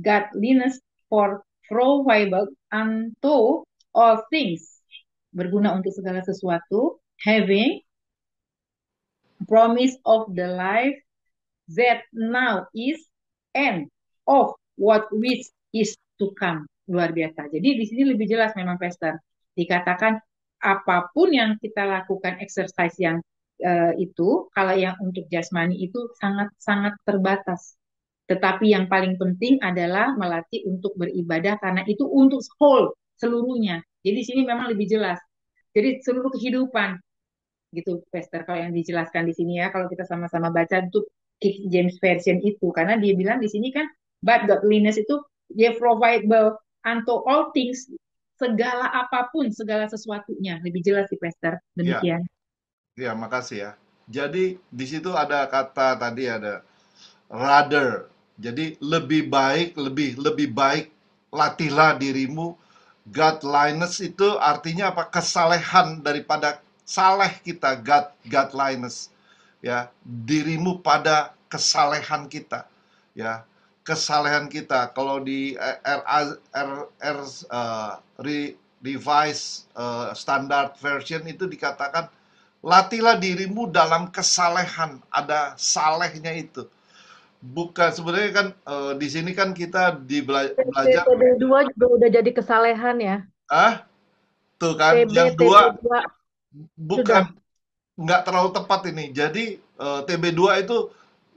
godliness for profitable unto all things, berguna untuk segala sesuatu, having promise of the life that now is and of what which is to come. Luar biasa. Jadi di sini lebih jelas memang, Pastor. Dikatakan apapun yang kita lakukan, exercise yang itu, kalau yang untuk jasmani itu sangat-sangat terbatas. Tetapi yang paling penting adalah melatih untuk beribadah, karena itu untuk whole, seluruhnya. Jadi di sini memang lebih jelas. Jadi seluruh kehidupan. gitu, Pastor. Kalau yang dijelaskan di sini ya, kalau kita sama-sama baca itu King James Version itu, karena dia bilang di sini kan, but godliness itu dia provide unto all things, segala apapun, segala sesuatunya. Lebih jelas sih, Pastor. Ya, Demikian. ya, makasih ya. Jadi di situ ada kata tadi ada rather. Jadi lebih baik, lebih baik latihlah dirimu. Godliness itu artinya apa? Kesalehan daripada saleh kita, godliness. Ya, dirimu pada kesalehan kita. Ya, kesalehan kita. Kalau di Revised Standard Version itu dikatakan latihlah dirimu dalam kesalehan. Ada salehnya itu. Bukan sebenarnya kan di sini kan kita belajar TB2 juga udah jadi kesalehan ya. tuh kan yang dua TB2 bukan sudah. nggak terlalu tepat ini. Jadi TB2 itu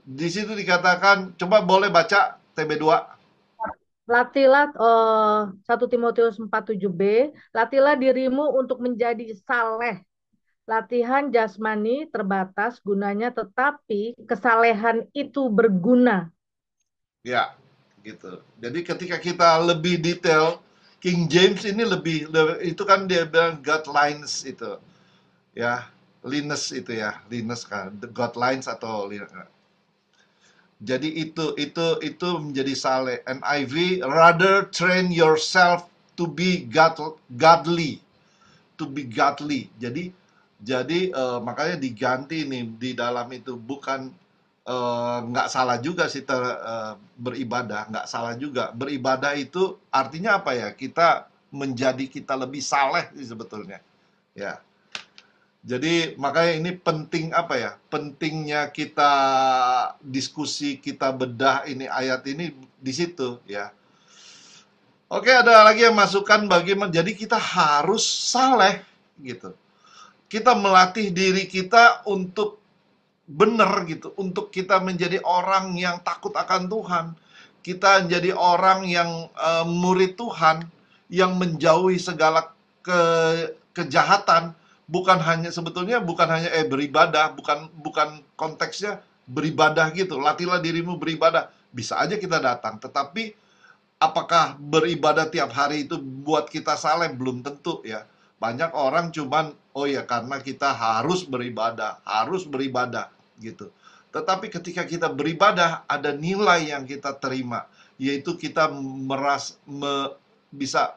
di situ dikatakan coba boleh baca TB2. Latilah 1 Timotius 4:7b, latilah dirimu untuk menjadi saleh. Latihan jasmani terbatas gunanya, tetapi kesalehan itu berguna. Ya, gitu. Jadi ketika kita lebih detail, King James ini itu kan dia bilang Godlines itu. Ya, Linus itu ya, Linus kan, the Godlines atau jadi itu menjadi saleh. NIV, rather train yourself to be godly, to be godly. Jadi makanya diganti nih di dalam itu, bukan nggak salah juga sih beribadah, nggak salah juga beribadah itu artinya apa ya, kita lebih saleh sih sebetulnya ya. Jadi makanya ini penting apa ya, pentingnya kita diskusi, kita bedah ini ayat ini di situ ya. Oke, ada lagi yang masukkan bagaimana, jadi kita harus saleh gitu. Kita melatih diri kita untuk benar gitu, untuk kita menjadi orang yang takut akan Tuhan. Kita menjadi orang yang murid Tuhan, yang menjauhi segala kejahatan. Sebetulnya bukan hanya beribadah, bukan konteksnya beribadah gitu. Latihlah dirimu beribadah. Bisa aja kita datang, tetapi apakah beribadah tiap hari itu buat kita saleh? Belum tentu ya. Banyak orang cuman, oh ya karena kita harus beribadah gitu. Tetapi ketika kita beribadah, ada nilai yang kita terima, yaitu kita bisa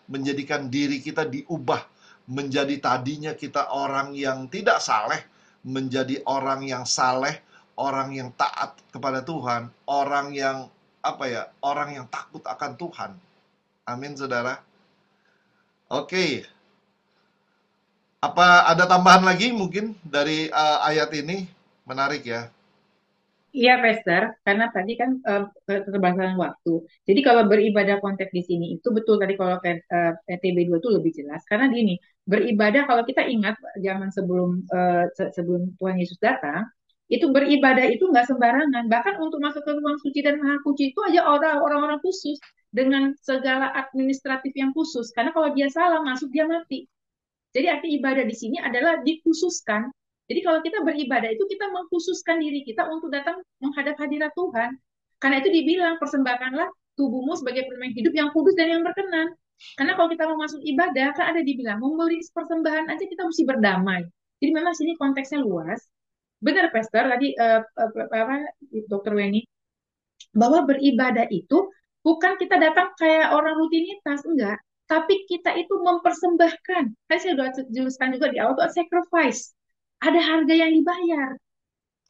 menjadikan diri kita diubah, menjadi tadinya kita orang yang tidak saleh, menjadi orang yang saleh, orang yang taat kepada Tuhan, orang yang orang yang takut akan Tuhan. Amin, saudara. Oke. Apa ada tambahan lagi mungkin dari ayat ini? Menarik ya. Iya, Pastor, karena tadi kan keterbatasan waktu. Jadi kalau beribadah konteks di sini itu betul tadi, kalau TB2 itu lebih jelas. Karena gini, beribadah kalau kita ingat zaman sebelum Tuhan Yesus datang, itu beribadah itu nggak sembarangan. Bahkan untuk masuk ke ruang suci dan maha suci itu aja orang-orang khusus dengan segala administratif yang khusus. Karena kalau dia salah masuk, dia mati. Jadi arti ibadah di sini adalah dikhususkan. Jadi kalau kita beribadah itu kita mengkhususkan diri kita untuk datang menghadap hadirat Tuhan. Karena itu dibilang persembahkanlah tubuhmu sebagai persembahan hidup yang kudus dan yang berkenan. Karena kalau kita mau masuk ibadah kan ada dibilang memberi persembahan aja kita mesti berdamai. Jadi memang sini konteksnya luas. Benar, Pastor, tadi Dokter Weni, bahwa beribadah itu bukan kita datang kayak orang rutinitas, enggak. Tapi kita itu mempersembahkan. Kan saya sudah jelaskan juga di awal, itu sacrifice. Ada harga yang dibayar.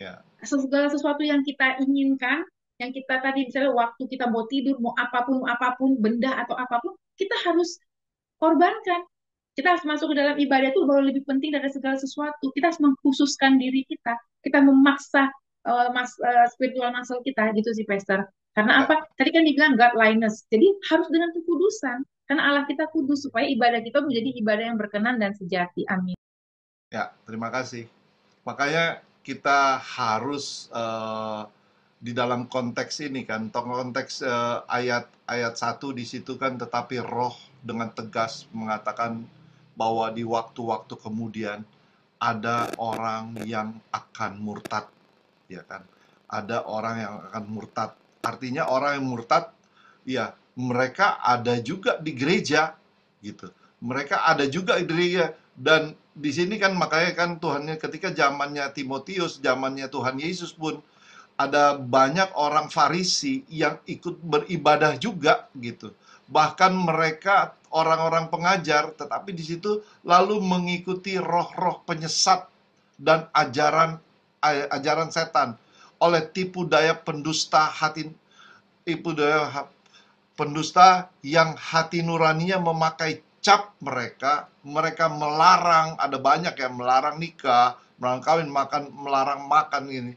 Ya. Segala sesuatu yang kita inginkan, yang kita tadi misalnya waktu kita mau tidur, mau apapun, benda atau apapun, kita harus korbankan. Kita harus masuk ke dalam ibadah itu bahwa lebih penting dari segala sesuatu. Kita harus mengkhususkan diri kita. Kita memaksa spiritual muscle kita gitu sih, Pastor. Karena Ya. apa? Tadi kan dibilang godliness. Jadi harus dengan kekudusan. Karena Allah kita kudus supaya ibadah kita menjadi ibadah yang berkenan dan sejati. Amin. Ya, terima kasih. Makanya kita harus di dalam konteks ini kan, konteks ayat 1 di situ kan, tetapi Roh dengan tegas mengatakan bahwa di waktu-waktu kemudian ada orang yang akan murtad, ya kan? Ada orang yang akan murtad. Artinya orang yang murtad, ya mereka ada juga di gereja, gitu. Mereka ada juga di gereja. Dan di sini kan makanya kan Tuhannya ketika zamannya Timotius, zamannya Tuhan Yesus pun ada banyak orang Farisi yang ikut beribadah juga gitu. Bahkan mereka orang-orang pengajar, tetapi di situ lalu mengikuti roh-roh penyesat dan ajaran setan oleh tipu daya pendusta yang hati nuraninya memakai cap mereka. Mereka melarang, ada banyak yang melarang nikah, melarang kawin, melarang makan ini.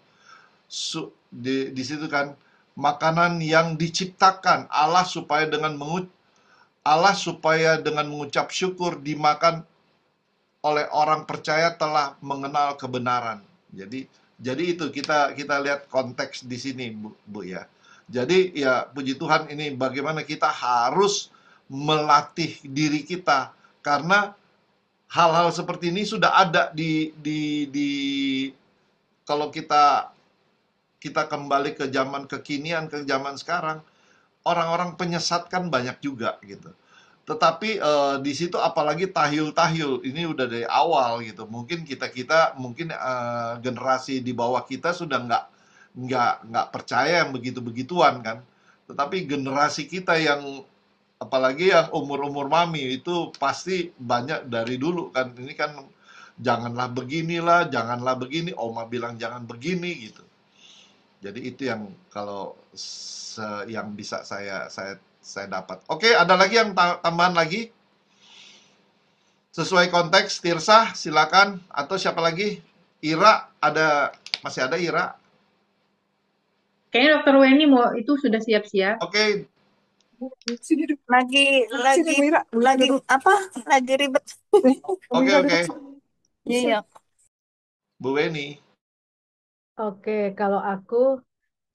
Di situ kan makanan yang diciptakan Allah supaya dengan mengucap syukur dimakan oleh orang percaya telah mengenal kebenaran. Jadi itu kita lihat konteks di sini, Bu ya. Jadi ya puji Tuhan, ini bagaimana kita harus melatih diri kita, karena hal-hal seperti ini sudah ada di kalau kita kembali ke zaman kekinian, ke zaman sekarang, orang-orang penyesat kan banyak juga gitu. Tetapi di situ apalagi tahyul-tahyul ini udah dari awal gitu. Mungkin mungkin generasi di bawah kita sudah nggak percaya yang begitu-begituan kan. Tetapi generasi kita yang apalagi yang umur-umur mami itu pasti banyak dari dulu kan. Ini kan janganlah beginilah, janganlah begini, oma bilang jangan begini gitu. Jadi itu yang kalau yang bisa saya dapat. Oke, ada lagi yang tambahan lagi? Sesuai konteks, Tirsa, silakan. Atau siapa lagi? Ira, masih ada Ira? Kayaknya Dokter Weni itu sudah siap-siap. Oke. Lagi ribet. Oke. Iya. Bu Weni. Oke, kalau aku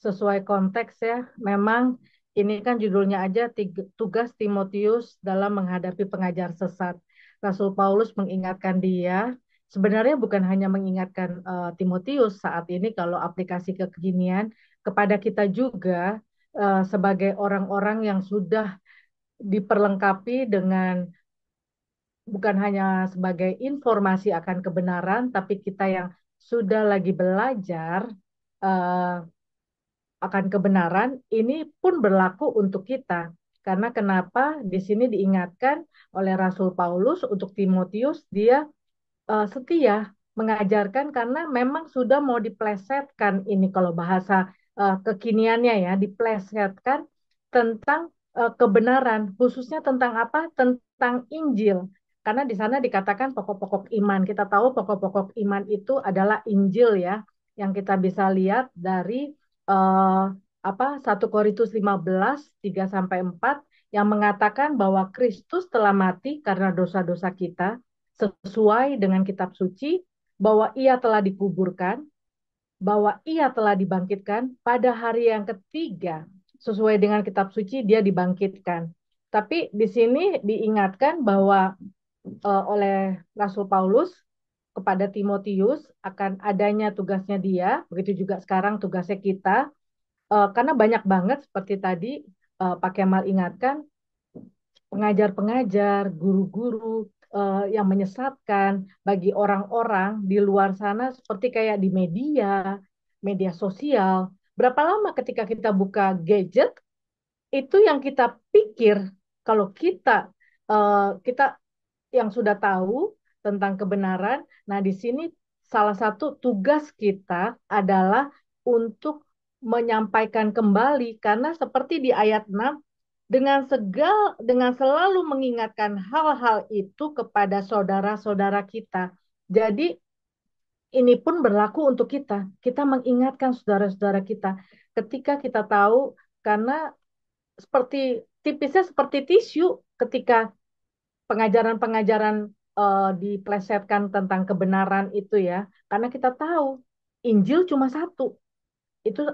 sesuai konteks ya, memang ini kan judulnya aja tugas Timotius dalam menghadapi pengajar sesat. Rasul Paulus mengingatkan dia, sebenarnya bukan hanya mengingatkan Timotius saat ini kalau aplikasi kekinian, kepada kita juga sebagai orang-orang yang sudah diperlengkapi dengan bukan hanya sebagai informasi akan kebenaran, tapi kita yang sudah lagi belajar uh, akan kebenaran, ini pun berlaku untuk kita. Karena kenapa di sini diingatkan oleh Rasul Paulus untuk Timotius, dia setia mengajarkan karena memang sudah mau diplesetkan ini kalau bahasa kekiniannya ya, diplesetkan tentang kebenaran, khususnya tentang apa? Tentang Injil. Karena di sana dikatakan pokok-pokok iman. Kita tahu pokok-pokok iman itu adalah Injil ya, yang kita bisa lihat dari 1 Korintus 15 3-4 yang mengatakan bahwa Kristus telah mati karena dosa-dosa kita sesuai dengan kitab suci, bahwa ia telah dikuburkan, bahwa ia telah dibangkitkan pada hari yang ketiga. Sesuai dengan kitab suci dia dibangkitkan. Tapi di sini diingatkan bahwa oleh Rasul Paulus kepada Timotius akan adanya tugasnya dia, begitu juga sekarang tugasnya kita. Karena banyak banget seperti tadi Pak Kemal ingatkan, pengajar-pengajar, guru-guru yang menyesatkan bagi orang-orang di luar sana seperti kayak di media sosial. Berapa lama ketika kita buka gadget, itu yang kita pikir kalau kita yang sudah tahu tentang kebenaran. Nah, di sini salah satu tugas kita adalah untuk menyampaikan kembali karena seperti di ayat 6 dengan selalu mengingatkan hal-hal itu kepada saudara-saudara kita. Jadi ini pun berlaku untuk kita. Kita mengingatkan saudara-saudara kita ketika kita tahu, karena tipisnya seperti tisu ketika pengajaran-pengajaran diplesetkan tentang kebenaran itu ya. Karena kita tahu Injil cuma satu. Itu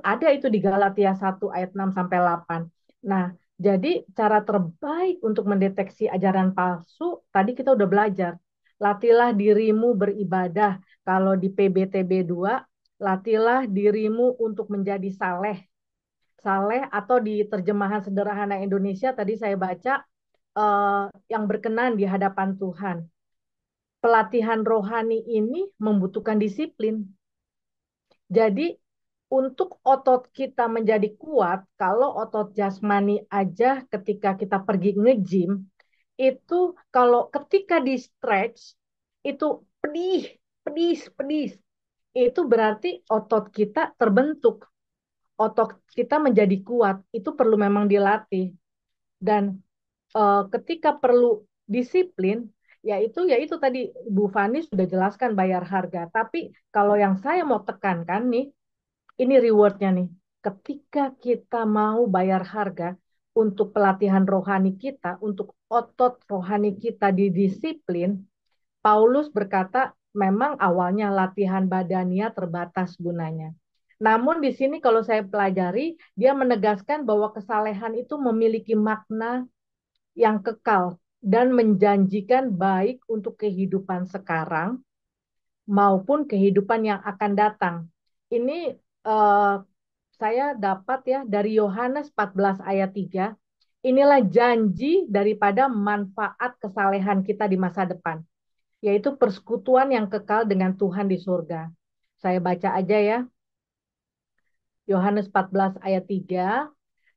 di Galatia 1 ayat 6-8. Nah, jadi cara terbaik untuk mendeteksi ajaran palsu, tadi kita udah belajar. Latilah dirimu beribadah. Kalau di PBTB 2, latilah dirimu untuk menjadi saleh. Saleh atau di terjemahan sederhana Indonesia tadi saya baca yang berkenan di hadapan Tuhan. Pelatihan rohani ini membutuhkan disiplin. Jadi untuk otot kita menjadi kuat, kalau otot jasmani aja ketika kita pergi nge-gym, itu kalau ketika di stretch, itu pedih, pedih, pedih. Itu berarti otot kita terbentuk. Otot kita menjadi kuat. Itu perlu memang dilatih. Dan ketika perlu disiplin, yaitu tadi Bu Fani sudah jelaskan bayar harga. Tapi kalau yang saya mau tekankan nih, ini rewardnya nih. Ketika kita mau bayar harga untuk pelatihan rohani kita, untuk otot rohani kita didisiplin, Paulus berkata memang awalnya latihan badania terbatas gunanya. Namun di sini kalau saya pelajari, dia menegaskan bahwa kesalehan itu memiliki makna yang kekal dan menjanjikan baik untuk kehidupan sekarang maupun kehidupan yang akan datang. Ini saya dapat ya dari Yohanes 14 ayat 3. Inilah janji daripada manfaat kesalehan kita di masa depan, yaitu persekutuan yang kekal dengan Tuhan di surga. Saya baca aja ya. Yohanes 14 ayat 3.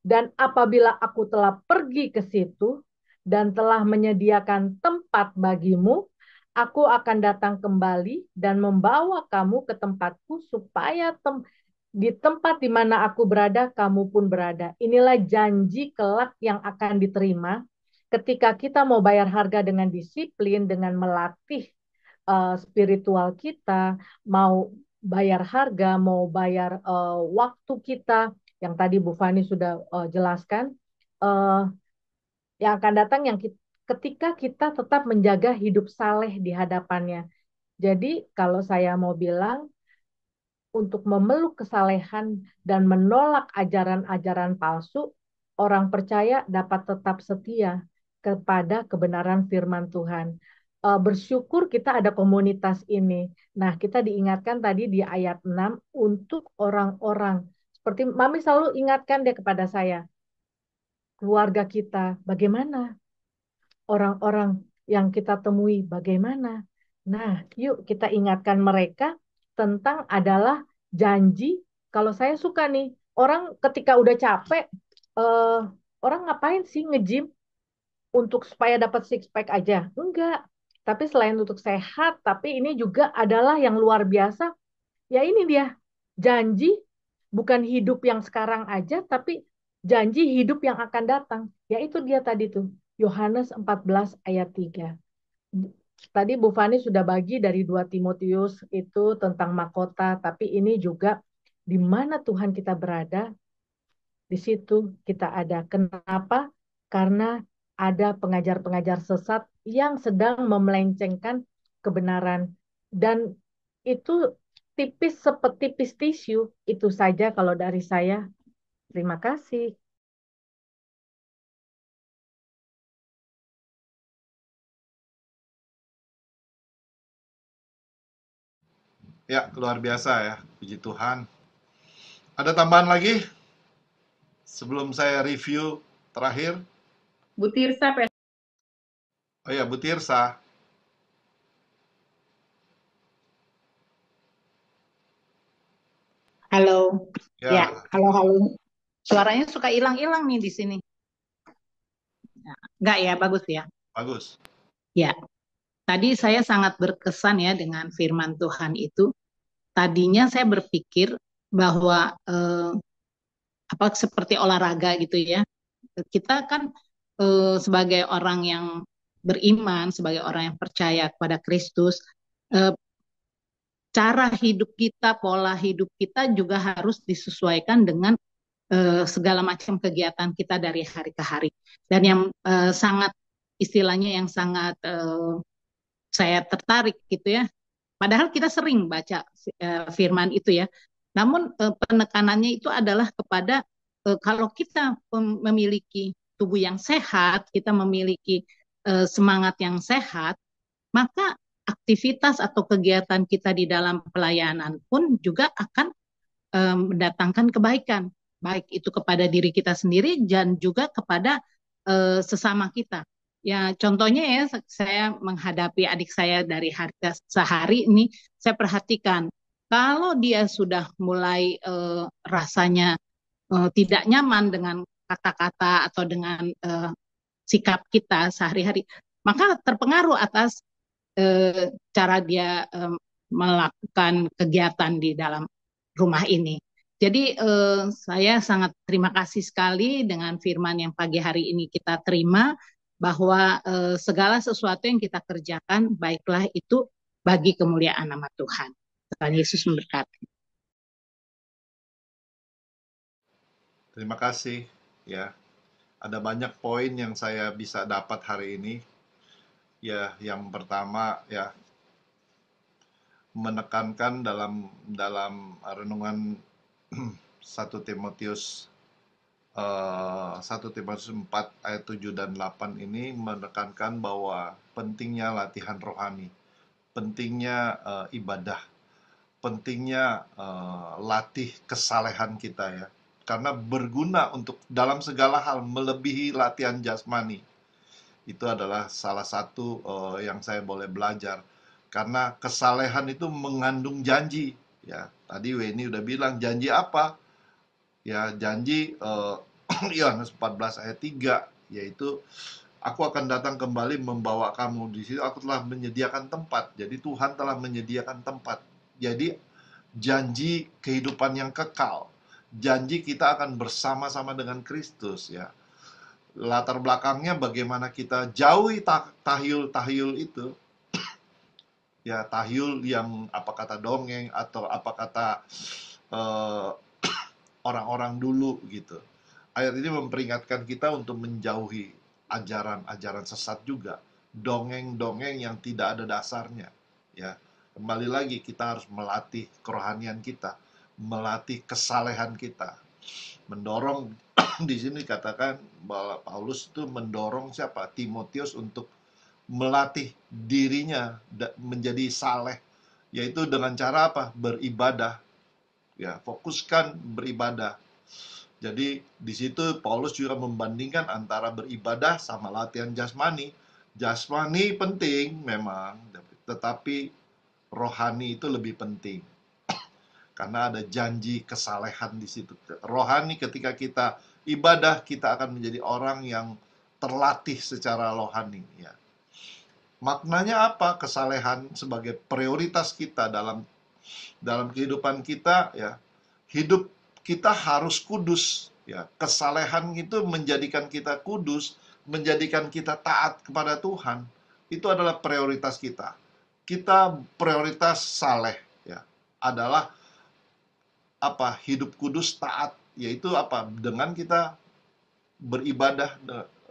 Dan apabila aku telah pergi ke situ dan telah menyediakan tempat bagimu, aku akan datang kembali dan membawa kamu ke tempatku supaya di tempat di mana aku berada, kamu pun berada. Inilah janji kelak yang akan diterima ketika kita mau bayar harga dengan disiplin, dengan melatih spiritual kita, mau bayar harga, mau bayar waktu kita, yang tadi Bu Fani sudah jelaskan, yang akan datang yang ketika kita tetap menjaga hidup saleh di hadapannya. Jadi kalau saya mau bilang, untuk memeluk kesalehan dan menolak ajaran-ajaran palsu, orang percaya dapat tetap setia kepada kebenaran firman Tuhan. Bersyukur kita ada komunitas ini. Nah, kita diingatkan tadi di ayat 6 untuk orang-orang. Seperti Mami selalu ingatkan dia kepada saya, keluarga kita, bagaimana? Orang-orang yang kita temui, bagaimana? Nah, yuk kita ingatkan mereka tentang adalah janji. Kalau saya suka nih, orang ketika udah capek, eh, orang ngapain sih nge-gym? Untuk supaya dapat six pack aja? Enggak. Tapi selain untuk sehat, tapi ini juga adalah yang luar biasa. Ya ini dia, janji bukan hidup yang sekarang aja, tapi janji hidup yang akan datang. Yaitu dia tadi tuh, Yohanes 14 ayat 3. Tadi Bu Fani sudah bagi dari 2 Timotius itu tentang mahkota, tapi ini juga di mana Tuhan kita berada, di situ kita ada. Kenapa? Karena ada pengajar-pengajar sesat yang sedang memelencengkan kebenaran. Dan itu tipis seperti tipis tisu. Itu saja kalau dari saya. Terima kasih. Ya, luar biasa ya. Puji Tuhan. Ada tambahan lagi? Sebelum saya review terakhir. Bu Tirsa, Oh ya, Bu Tirsa. Halo. Ya, Ya, halo. Suaranya suka hilang-hilang nih di sini. Enggak ya, bagus ya. bagus. Ya, tadi saya sangat berkesan ya dengan firman Tuhan itu. Tadinya saya berpikir bahwa seperti olahraga gitu ya. Kita kan sebagai orang yang beriman, sebagai orang yang percaya kepada Kristus, cara hidup kita, pola hidup kita juga harus disesuaikan dengan segala macam kegiatan kita dari hari ke hari. Dan yang sangat istilahnya yang sangat saya tertarik gitu ya. Padahal kita sering baca firman itu ya. Namun penekanannya itu adalah kepada kalau kita memiliki tubuh yang sehat, kita memiliki semangat yang sehat, maka aktivitas atau kegiatan kita di dalam pelayanan pun juga akan mendatangkan kebaikan, baik itu kepada diri kita sendiri dan juga kepada sesama kita. Ya, contohnya ya, saya menghadapi adik saya dari hari ke sehari ini, saya perhatikan kalau dia sudah mulai rasanya tidak nyaman dengan kata-kata atau dengan sikap kita sehari-hari, maka terpengaruh atas cara dia melakukan kegiatan di dalam rumah ini. Jadi saya sangat terima kasih sekali dengan firman yang pagi hari ini kita terima, bahwa segala sesuatu yang kita kerjakan baiklah itu bagi kemuliaan nama Tuhan. Tuhan Yesus memberkati. Terima kasih ya. Ada banyak poin yang saya bisa dapat hari ini. Ya, yang pertama ya, menekankan dalam renungan 1 Timotius 4 ayat 7 dan 8 ini menekankan bahwa pentingnya latihan rohani, pentingnya ibadah, pentingnya latih kesalehan kita ya. Karena berguna untuk dalam segala hal, melebihi latihan jasmani. Itu adalah salah satu yang saya boleh belajar. Karena kesalehan itu mengandung janji. Ya, tadi Weni udah bilang janji apa? Ya, janji Yohanes 14 ayat 3, yaitu aku akan datang kembali membawa kamu. Di situ aku telah menyediakan tempat. Jadi Tuhan telah menyediakan tempat. Jadi janji kehidupan yang kekal. Janji kita akan bersama-sama dengan Kristus ya. Latar belakangnya bagaimana kita jauhi tahyul-tahyul itu. Ya, tahyul yang apa kata dongeng atau apa kata orang-orang dulu gitu. Ayat ini memperingatkan kita untuk menjauhi ajaran-ajaran sesat juga, dongeng-dongeng yang tidak ada dasarnya. Ya, kembali lagi kita harus melatih kerohanian kita, melatih kesalehan kita, mendorong. Di sini katakan bahwa Paulus itu mendorong siapa? Timotius untuk melatih dirinya menjadi saleh, yaitu dengan cara apa? Beribadah. Ya, fokuskan beribadah. Jadi di situ Paulus juga membandingkan antara beribadah sama latihan jasmani. Jasmani penting memang, tetapi rohani itu lebih penting. Karena ada janji kesalehan di situ. Rohani, ketika kita ibadah, kita akan menjadi orang yang terlatih secara rohani ya. Maknanya apa? Kesalehan sebagai prioritas kita dalam kehidupan kita ya. Hidup kita harus kudus ya. Kesalehan itu menjadikan kita kudus, menjadikan kita taat kepada Tuhan. Itu adalah prioritas kita. Kita prioritas saleh ya. Adalah apa? Hidup kudus, taat, yaitu apa? Dengan kita beribadah,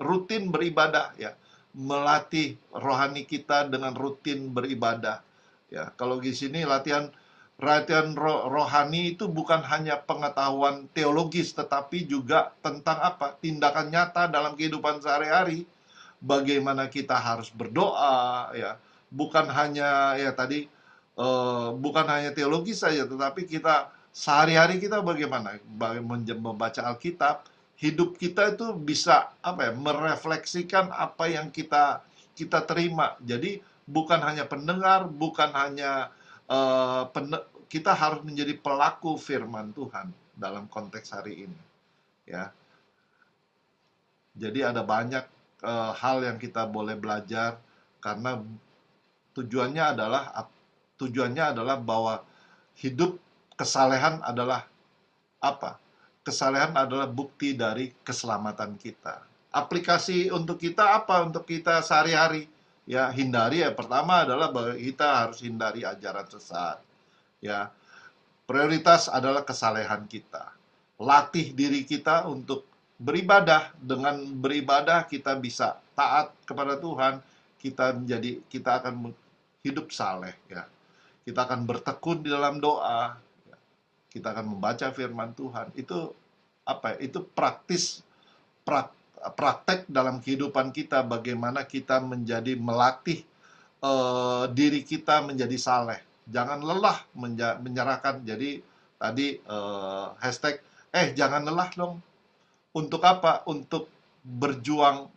rutin beribadah ya. Melatih rohani kita dengan rutin beribadah ya. Kalau di sini latihan rohani itu bukan hanya pengetahuan teologis, tetapi juga tentang apa? Tindakan nyata dalam kehidupan sehari-hari. Bagaimana kita harus berdoa ya. Bukan hanya ya tadi bukan hanya teologis saja, tetapi kita sehari-hari kita bagaimana membaca Alkitab. Hidup kita itu bisa apa ya, merefleksikan apa yang kita terima. Jadi bukan hanya pendengar, bukan hanya kita harus menjadi pelaku firman Tuhan dalam konteks hari ini ya. Jadi ada banyak hal yang kita boleh belajar, karena tujuannya adalah bahwa hidup kesalehan adalah apa? Kesalehan adalah bukti dari keselamatan kita. Aplikasi untuk kita apa? Untuk kita sehari-hari ya, hindari ya. Pertama adalah bahwa kita harus hindari ajaran sesat ya. Prioritas adalah kesalehan kita. Latih diri kita untuk beribadah. Dengan beribadah kita bisa taat kepada Tuhan. Kita akan hidup saleh ya. Kita akan bertekun di dalam doa. Kita akan membaca firman Tuhan. Itu apa? Itu praktek dalam kehidupan kita, bagaimana kita melatih diri kita menjadi saleh. Jangan lelah menyerahkan. Jadi tadi hashtag, jangan lelah dong. Untuk apa? Untuk berjuang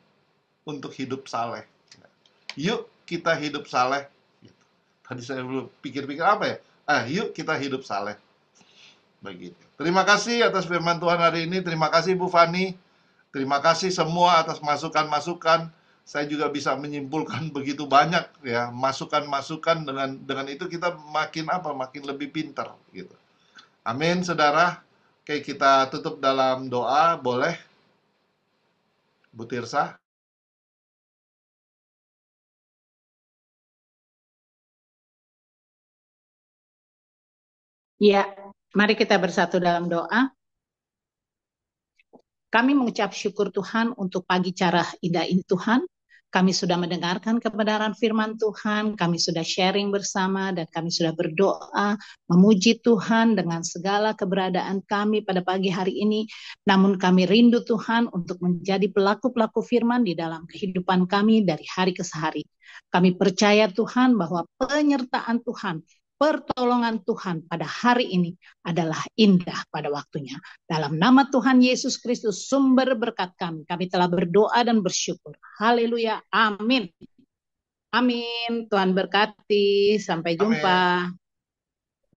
untuk hidup saleh. Yuk kita hidup saleh. Tadi saya belum pikir-pikir apa ya? Yuk kita hidup saleh. Begitu. Terima kasih atas firman Tuhan hari ini. Terima kasih Bu Fani. Terima kasih semua atas masukan-masukan. Saya juga bisa menyimpulkan begitu banyak ya masukan-masukan, dengan itu kita makin lebih pintar gitu. Amin, saudara. Oke, kita tutup dalam doa, boleh? Bu Tirsa. Ya, mari kita bersatu dalam doa. Kami mengucap syukur Tuhan untuk pagi cara indah ini Tuhan. Kami sudah mendengarkan kebenaran firman Tuhan, kami sudah sharing bersama, dan kami sudah berdoa, memuji Tuhan dengan segala keberadaan kami pada pagi hari ini. Namun kami rindu Tuhan untuk menjadi pelaku-pelaku firman di dalam kehidupan kami dari hari ke hari. Kami percaya Tuhan bahwa penyertaan Tuhan, pertolongan Tuhan pada hari ini adalah indah pada waktunya. Dalam nama Tuhan Yesus Kristus, sumber berkat kami telah berdoa dan bersyukur. Haleluya, amin. Amin. Tuhan berkati, sampai jumpa. Amin.